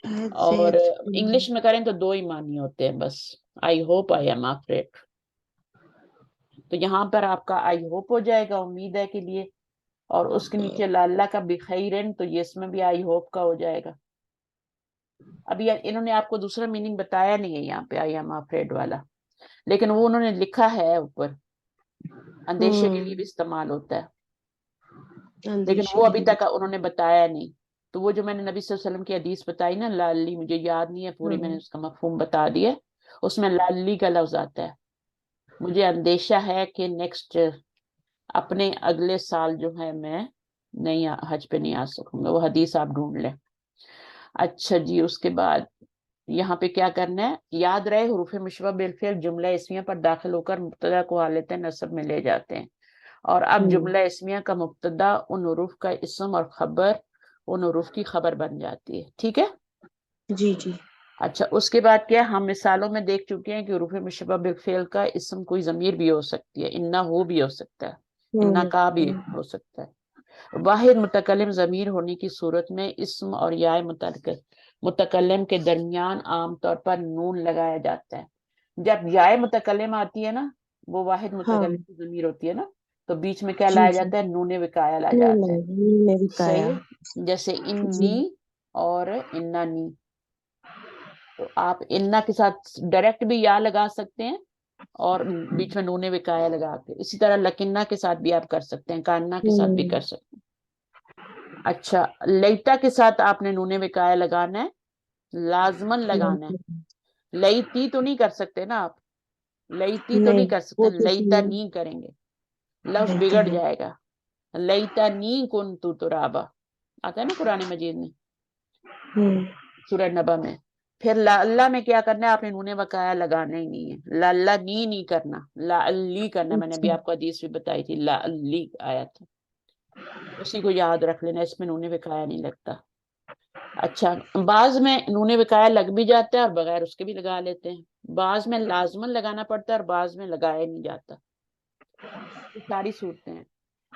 شاید اور سے. انگلش میں کریں تو 2 ہی معنی ہوتے ہیں بس, I hope, I am afraid. تو یہاں پر آپ کا آئی ہوپ ہو جائے گا, امید ہے کے لیے, اور اس کے نیچے لاللہ کا بخیرن, تو یہ اس میں بھی آئی ہوپ کا ہو جائے گا. ابھی انہوں نے آپ کو دوسرا میننگ بتایا نہیں ہے یہاں پہ آئی ایم افریڈ والا, لیکن وہ انہوں نے لکھا ہے اوپر, اندیشے کے لیے بھی استعمال ہوتا ہے, لیکن اندیشے وہ کے ابھی لیے. تک انہوں نے بتایا نہیں. تو وہ جو میں نے نبی صلی اللہ علیہ وسلم کی حدیث بتائی نا, لالی, مجھے یاد نہیں ہے پوری, میں نے اس کا مفہوم بتا دیا. اس میں لالی کا لفظ آتا ہے, مجھے اندیشہ ہے کہ نیکسٹ اپنے اگلے سال جو ہے میں نہیں حج پہ نہیں آ سکوں گا. وہ حدیث آپ ڈھونڈ لیں. اچھا جی, اس کے بعد یہاں پہ کیا کرنا ہے, یاد رہے حروف مشبہ بالفعل جملہ اسمیہ پر داخل ہو کر مبتدا کو حالت نصب میں لے جاتے ہیں, اور اب جملہ اسمیہ کا مبتدا ان حروف کا اسم اور خبر ان حروف کی خبر بن جاتی ہے. ٹھیک ہے. جی جی. اچھا, اس کے بعد کیا, ہم مثالوں میں دیکھ چکے ہیں کہ حروف مشبہ بالفعل کا اسم کوئی ضمیر بھی ہو سکتی ہے, انا ہو بھی ہو سکتا ہے, انا کا بھی ہو سکتا ہے. واحد متکلم ضمیر ہونے کی صورت میں اسم اور یا متکلم کے درمیان عام طور پر نون لگایا جاتا ہے. جب یا متکلم آتی ہے نا, وہ واحد متکلم کی ضمیر ہوتی ہے نا, تو بیچ میں کیا لایا جاتا ہے, نون وقایا لایا جاتا ہے. صحیح ہے, جیسے انی اور انا نی. تو آپ انا کے ساتھ ڈائریکٹ بھی یا لگا سکتے ہیں اور بیچ میں نون وقایا لگا کے. اسی طرح لکنہ کے ساتھ بھی آپ کر سکتے ہیں, کاننا کے ساتھ بھی کر سکتے ہیں. اچھا, لیتا کے ساتھ آپ نے نون وقایا لگانا ہے, لازمن لگانا ہے. لیتی تو نہیں کر سکتے نا آپ, لیتی تو نہیں کر سکتے, وہ تو لیتا نہیں کریں گے, لفظ لیتی بگڑ نہیں. جائے گا. لیتا نی کنتو ترابا آتا ہے نا قرآن مجید میں, سورہ نبا میں. پھر لا اللہ میں کیا کرنا ہے, آپ نے نون وقایا لگانا ہی نہیں ہے. لا اللہ نہیں کرنا, لا اللی کرنا. میں نے اچھا. ابھی آپ کو حدیث بھی بتائی تھی, لا اللی آیا تھا, اسی کو یاد رکھ لینا, اس میں نون وقایا نہیں لگتا. اچھا, بعض میں نون وقایا لگ بھی جاتا ہے اور بغیر اس کے بھی لگا لیتے ہیں. بعض میں لازمن لگانا پڑتا ہے اور بعض میں لگایا نہیں جاتا. یہ ساری صورتیں ہیں.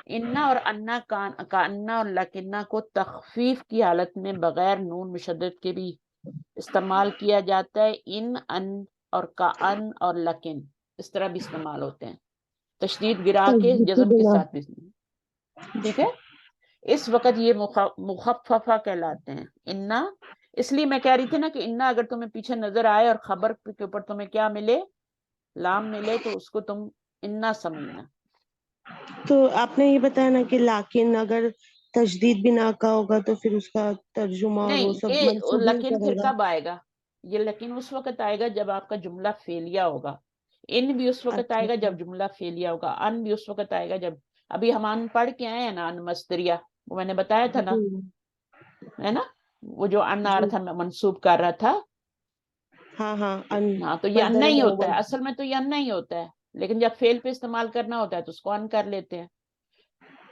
انا اور انا کا انا اور لکنہ کو تخفیف کی حالت میں بغیر نون مشدد کے بھی استعمال کیا جاتا ہے. ان اور کا ان اور لکن اس طرح بھی استعمال ہوتے ہیں, تشدید گرا کے جزم کے ساتھ بھی. ٹھیک ہے, اس وقت یہ مخففہ کہلاتے ہیں. انا اس لیے میں کہہ رہی تھی نا کہ انا اگر تمہیں پیچھے نظر آئے اور خبر کے اوپر تمہیں کیا ملے, لام ملے, تو اس کو تم انا سمجھنا. تو آپ نے یہ بتایا نا کہ لیکن اگر تشدید بھی نہ کا ہوگا تو پھر اس کا ترجمہ اور وہ نہیں, سب یہ منسوب نہیں لیکن کرے پھر گا. کب آئے گا, یہ لیکن اس وقت آئے گا جب آپ کا جملہ فعلیہ ہوگا. ان بھی اس وقت اچھا آئے گا جب جملہ فعلیہ ہوگا. ان بھی اس وقت آئے گا جب, ابھی ہم ان پڑھ کے آئے ہیں نا, ان مصدریہ, وہ میں نے بتایا تھا نا, جی ہے نا, وہ جو ان آ رہا جی. تھا میں منسوب کر رہا تھا. ہاں ہاں ہاں, تو یہ ان مصدر ہی ہوتا اول. ہے, اصل میں تو یہ ان ہی ہوتا ہے, لیکن جب فعل پہ استعمال کرنا ہوتا ہے تو اس کو ان کر لیتے ہیں.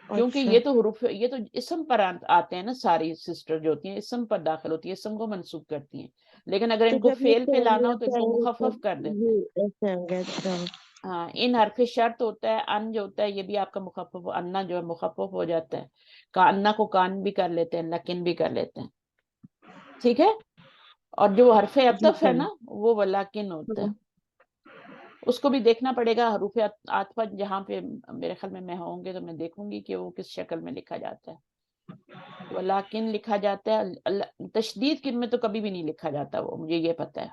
کیونکہ اچھا یہ تو حروف, یہ تو اسم پر آتے ہیں نا, ساری سسٹر جو ہوتی ہیں اسم پر داخل ہوتی ہیں, اسم کو منسوب کرتی ہیں. لیکن اگر تو ان کو جب یہ فعل پہ لانا ہو تو ان کو کہیں گے مخفف کر تب دیتے ہیں. یہ ایسے آئیں گے. اچھا ہاں, ان حرف شرط ہوتا ہے, ان جو ہوتا ہے یہ بھی آپ کا مخفف, انا جو ہے مخفف ہو جاتا ہے. انا کو کان بھی کر لیتے ہیں, لکن بھی کر لیتے ہیں. ٹھیک ہے, اور جو حرف جی عطف ہے سر. نا وہ ولاکن ہوتا ہے. اس کو بھی دیکھنا پڑے گا, حروف عاطفہ جہاں پہ میرے خیال میں ہوں گے تو میں دیکھوں گی کہ وہ کس شکل میں لکھا جاتا ہے. ولیکن لکھا جاتا ہے, تشدید کن میں تو کبھی بھی نہیں لکھا جاتا, وہ مجھے یہ پتا ہے.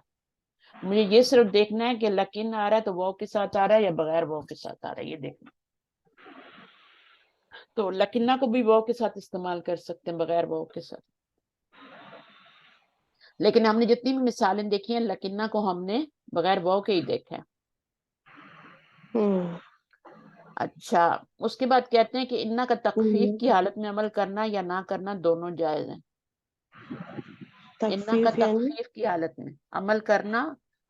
مجھے یہ صرف دیکھنا ہے کہ لکن آ رہا ہے تو واو کے ساتھ آ رہا ہے یا بغیر واو کے ساتھ آ رہا ہے, یہ دیکھنا. تو لکنہ کو بھی واو کے ساتھ استعمال کر سکتے ہیں, بغیر واو کے ساتھ. لیکن ہم نے جتنی بھی مثالیں دیکھی ہیں لکنہ کو ہم نے بغیر واو کے ہی دیکھا ہے. اچھا, اس کے بعد کہتے ہیں کہ انا کا تخفیف کی حالت میں عمل کرنا یا نہ کرنا دونوں جائز ہیں. انا کا تخفیف یعنی تخفیف کی حالت میں عمل کرنا,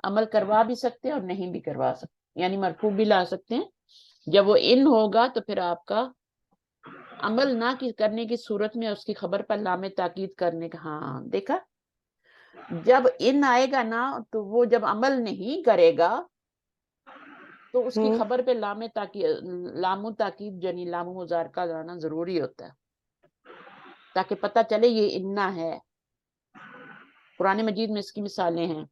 عمل کروا بھی سکتے ہیں اور نہیں بھی کروا سکتے, یعنی مرفوع بھی لا سکتے ہیں. جب وہ ان ہوگا تو پھر آپ کا عمل نہ کرنے کی صورت میں اس کی خبر پر لام تاکید کرنے کا. ہاں دیکھا, جب ان آئے گا نا تو وہ جب عمل نہیں کرے گا تو اس کی خبر پہ لام تاکید یعنی لام مضارکہ لانا ضروری ہوتا ہے, تاکہ پتہ چلے یہ انا ہے. قرآن مجید میں اس کی مثالیں ہیں.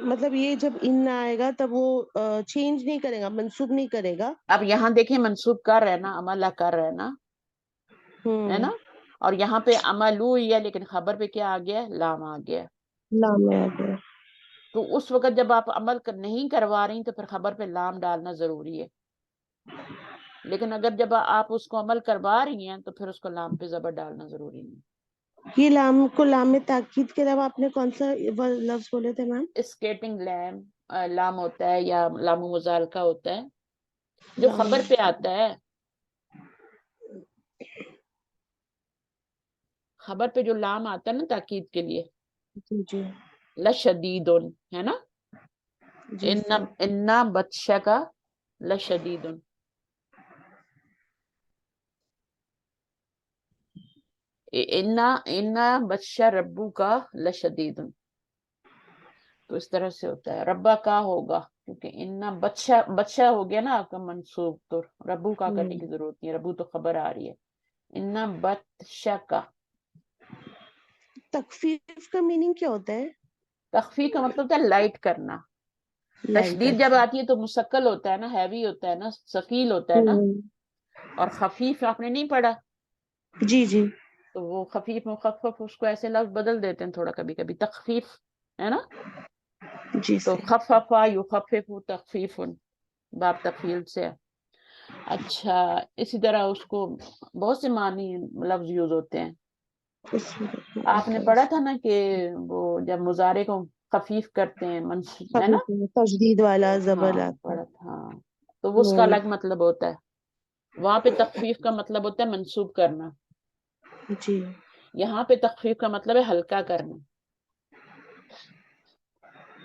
مطلب یہ جب ان نہ آئے گا تب وہ چینج نہیں کرے گا, منسوب نہیں کرے گا. اب یہاں دیکھیں منسوب کر رہے نا, عملہ کر رہے نا, ہے نا, اور یہاں پہ عملو ہے لیکن خبر پہ کیا آ گیا, لام آ گیا. لام آ گیا. تو اس وقت جب آپ عمل نہیں کروا رہی تو پھر خبر پہ لام ڈالنا ضروری ہے. لیکن اگر جب آپ اس کو عمل کروا رہی ہیں تو پھر اس کو لام پہ زبر ڈالنا ضروری نہیں. یہ لام کو لام تاکید کے علاوہ آپ نے کون سا لفظ بولے تھے میم؟ اسکیٹنگ لام ہوتا ہے یا لام مزالکہ ہوتا ہے جو لام. خبر پہ آتا ہے. خبر پہ جو لام آتا ہے نا تاکید کے لیے, جی جی لشدید ہے نا, جی سر. انا بطش کا لشدید, انا بطش ربو کا لشدید. تو اس طرح سے ہوتا ہے. ربا کا ہوگا کیونکہ انا بچہ ہو گیا نا آپ کا منصوب, تو ربو کا کرنے کی ضرورت نہیں, ربو تو خبر آ رہی ہے. انا بطشا کا. تخفیف کا میننگ کیا ہوتا ہے؟ تخفیف کا مطلب ہوتا ہے لائٹ کرنا. لائٹ. تشدید جب اچھا. آتی ہے تو مسکل ہوتا ہے نا, ہیوی ہوتا ہے نا, ثقیل ہوتا ہے نا. اور خفیف آپ نے نہیں پڑھا, جی جی تو وہ خفیف مخفف اس کو ایسے لفظ بدل دیتے ہیں تھوڑا کبھی کبھی، تخفیف ہے نا. جی تو صحیح. خففا یخفف تخفیف باب تفعیل سے. اچھا اسی طرح اس کو بہت سے معنی لفظ یوز ہوتے ہیں. آپ نے پڑھا تھا نا کہ وہ جب مضارع کو خفیف کرتے ہیں ہے نا. تشدید والا زبر ہاں آتا پڑھا تھا. تو وہ اس کا الگ مطلب ہوتا ہے. وہاں پہ تخفیف کا مطلب ہوتا ہے منسوب کرنا. جی. یہاں پہ تخفیف کا مطلب ہے ہلکا کرنا،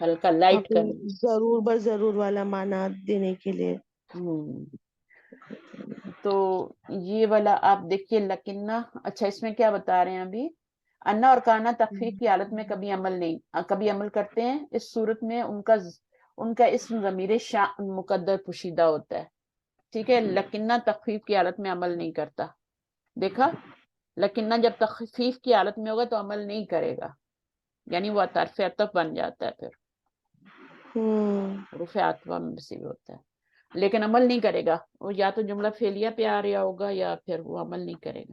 ہلکا لائٹ کرنا. ضرور بر ضرور والا معنی دینے کے لیے. تو یہ والا آپ دیکھیے لکنہ. اچھا اس میں کیا بتا رہے ہیں ابھی، انا اور کانا تخفیف کی حالت میں کبھی عمل کرتے ہیں. اس صورت میں ان کا اسم ضمیر شان مقدر پوشیدہ ہوتا ہے. ٹھیک ہے، لکنہ تخفیف کی حالت میں عمل نہیں کرتا. دیکھا، لکنہ جب تخفیف کی حالت میں ہوگا تو عمل نہیں کرے گا، یعنی وہ طرف عطف بن جاتا ہے، پھر حروف عطفہ میں سے بھی ہوتا ہے، لیکن عمل نہیں کرے گا. وہ یا تو جملہ فعلیہ پہ آ رہا ہوگا یا پھر وہ عمل نہیں کرے گا.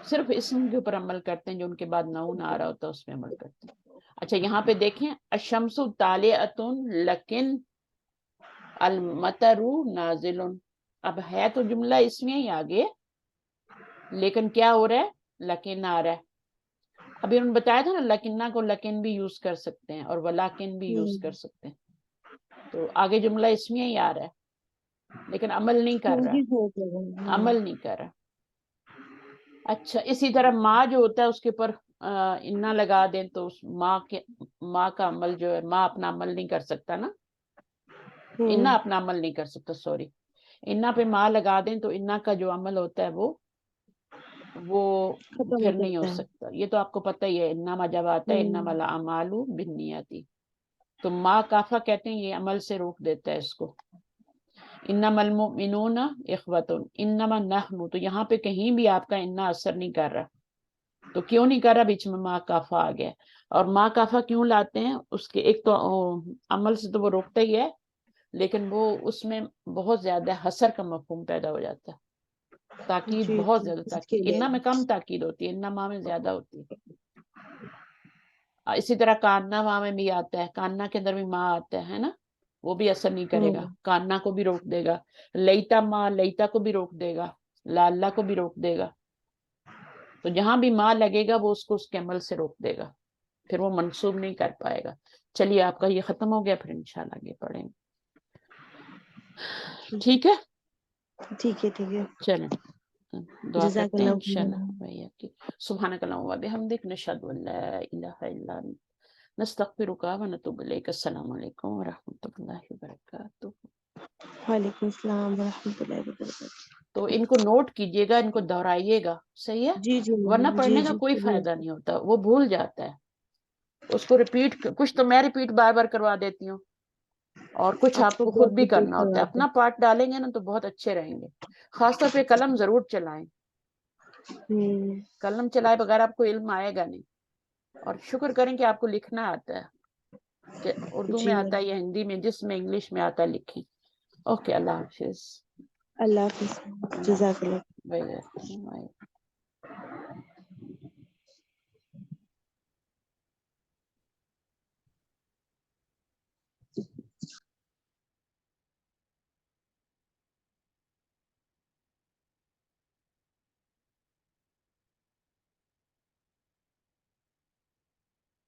صرف اسم کے اوپر عمل کرتے ہیں، جو ان کے بعد نون آ رہا ہوتا ہے اس میں عمل کرتے ہیں. اچھا یہاں پہ دیکھیں، الشمس طالعۃ لیکن المطر نازل. اب ہے تو جملہ اس میں ہی آگے، لیکن کیا ہو رہا ہے، لیکن آ رہا ہے. ابھی انہوں نے بتایا تھا نا لکنہ کو لیکن بھی یوز کر سکتے ہیں اور ولیکن بھی یوز کر سکتے ہیں. تو آگے جملہ اس میں ہی آ رہا ہے لیکن عمل نہیں کر رہا، عمل نہیں کر رہا. اچھا اسی طرح ماں جو ہوتا ہے اس کے اوپر انا لگا دیں تو اس ماں کا عمل جو ہے، ماں اپنا عمل نہیں کر سکتا نا، انا اپنا عمل نہیں کر سکتا، سوری. انا پہ ماں لگا دیں تو انا کا جو عمل ہوتا ہے وہ پھر نہیں ہو سکتا. یہ تو آپ کو پتہ ہی ہے، انما جب آتا ہے انما الاعمال بالنیات، تو ماں کافہ کہتے ہیں، یہ عمل سے روک دیتا ہے اس کو. انما المؤمنون اخوۃ انما نحن، تو یہاں پہ کہیں بھی آپ کا انا اثر نہیں کر رہا. تو کیوں نہیں کر رہا؟ بیچ میں ماں کافہ آ گیا. اور ماں کافہ کیوں لاتے ہیں؟ اس کے ایک تو عمل سے تو وہ روکتا ہی ہے، لیکن وہ اس میں بہت زیادہ حسر کا مفہوم پیدا ہو جاتا ہے. تاکید بہت زیادہ، تاکید انا میں کم تاکید ہوتی ہے، انا ماں میں زیادہ ہوتی ہے. اسی طرح کاننا ماں میں بھی آتا ہے، کاننا کے اندر بھی ماں آتا ہے نا، وہ بھی اثر نہیں کرے گا، کاننا کو بھی روک دے گا. لیتا ماں، لیتا کو بھی روک دے گا، لالا کو بھی روک دے گا. تو جہاں بھی ماں لگے گا وہ اس کو اس کے عمل سے روک دے گا، پھر وہ منسوب نہیں کر پائے گا. چلیے آپ کا یہ ختم ہو گیا، پھر انشاءاللہ آگے پڑھیں گے. ٹھیک ہے، ٹھیک ہے. ٹھیک ہے، چلیں دعا جزاک کرتے ہیں اللہ. انشاءاللہ. سبحانک اللہم و بحمدک، نشہد ان لا الہ الا انت، نستغفرک و نتوب الیک. السلام علیکم ورحمۃ اللہ وبرکاتہ. وعلیکم السلام ورحمۃ اللہ وبرکاتہ. تو ان کو نوٹ کیجئے گا، ان کو دہرائیے گا، صحیح ہے، جی جی ورنہ پڑھنے کا کوئی فائدہ نہیں ہوتا، وہ بھول جاتا ہے. اس کو ریپیٹ، کچھ تو میں ریپیٹ بار بار کروا دیتی ہوں اور کچھ آپ کو خود بھی کرنا ہوتا ہے. اپنا پارٹ ڈالیں گے نا تو بہت اچھے رہیں گے. خاص طور پہ قلم ضرور چلائیں، قلم چلائے بغیر آپ کو علم آئے گا نہیں. اور شکر کریں کہ آپ کو لکھنا آتا ہے، کہ اردو میں آتا ہے یا ہندی میں، جس میں انگلش میں آتا ہے لکھیں. اوکے، اللہ حافظ. اللہ حافظ. جزاک اللہ. اللہ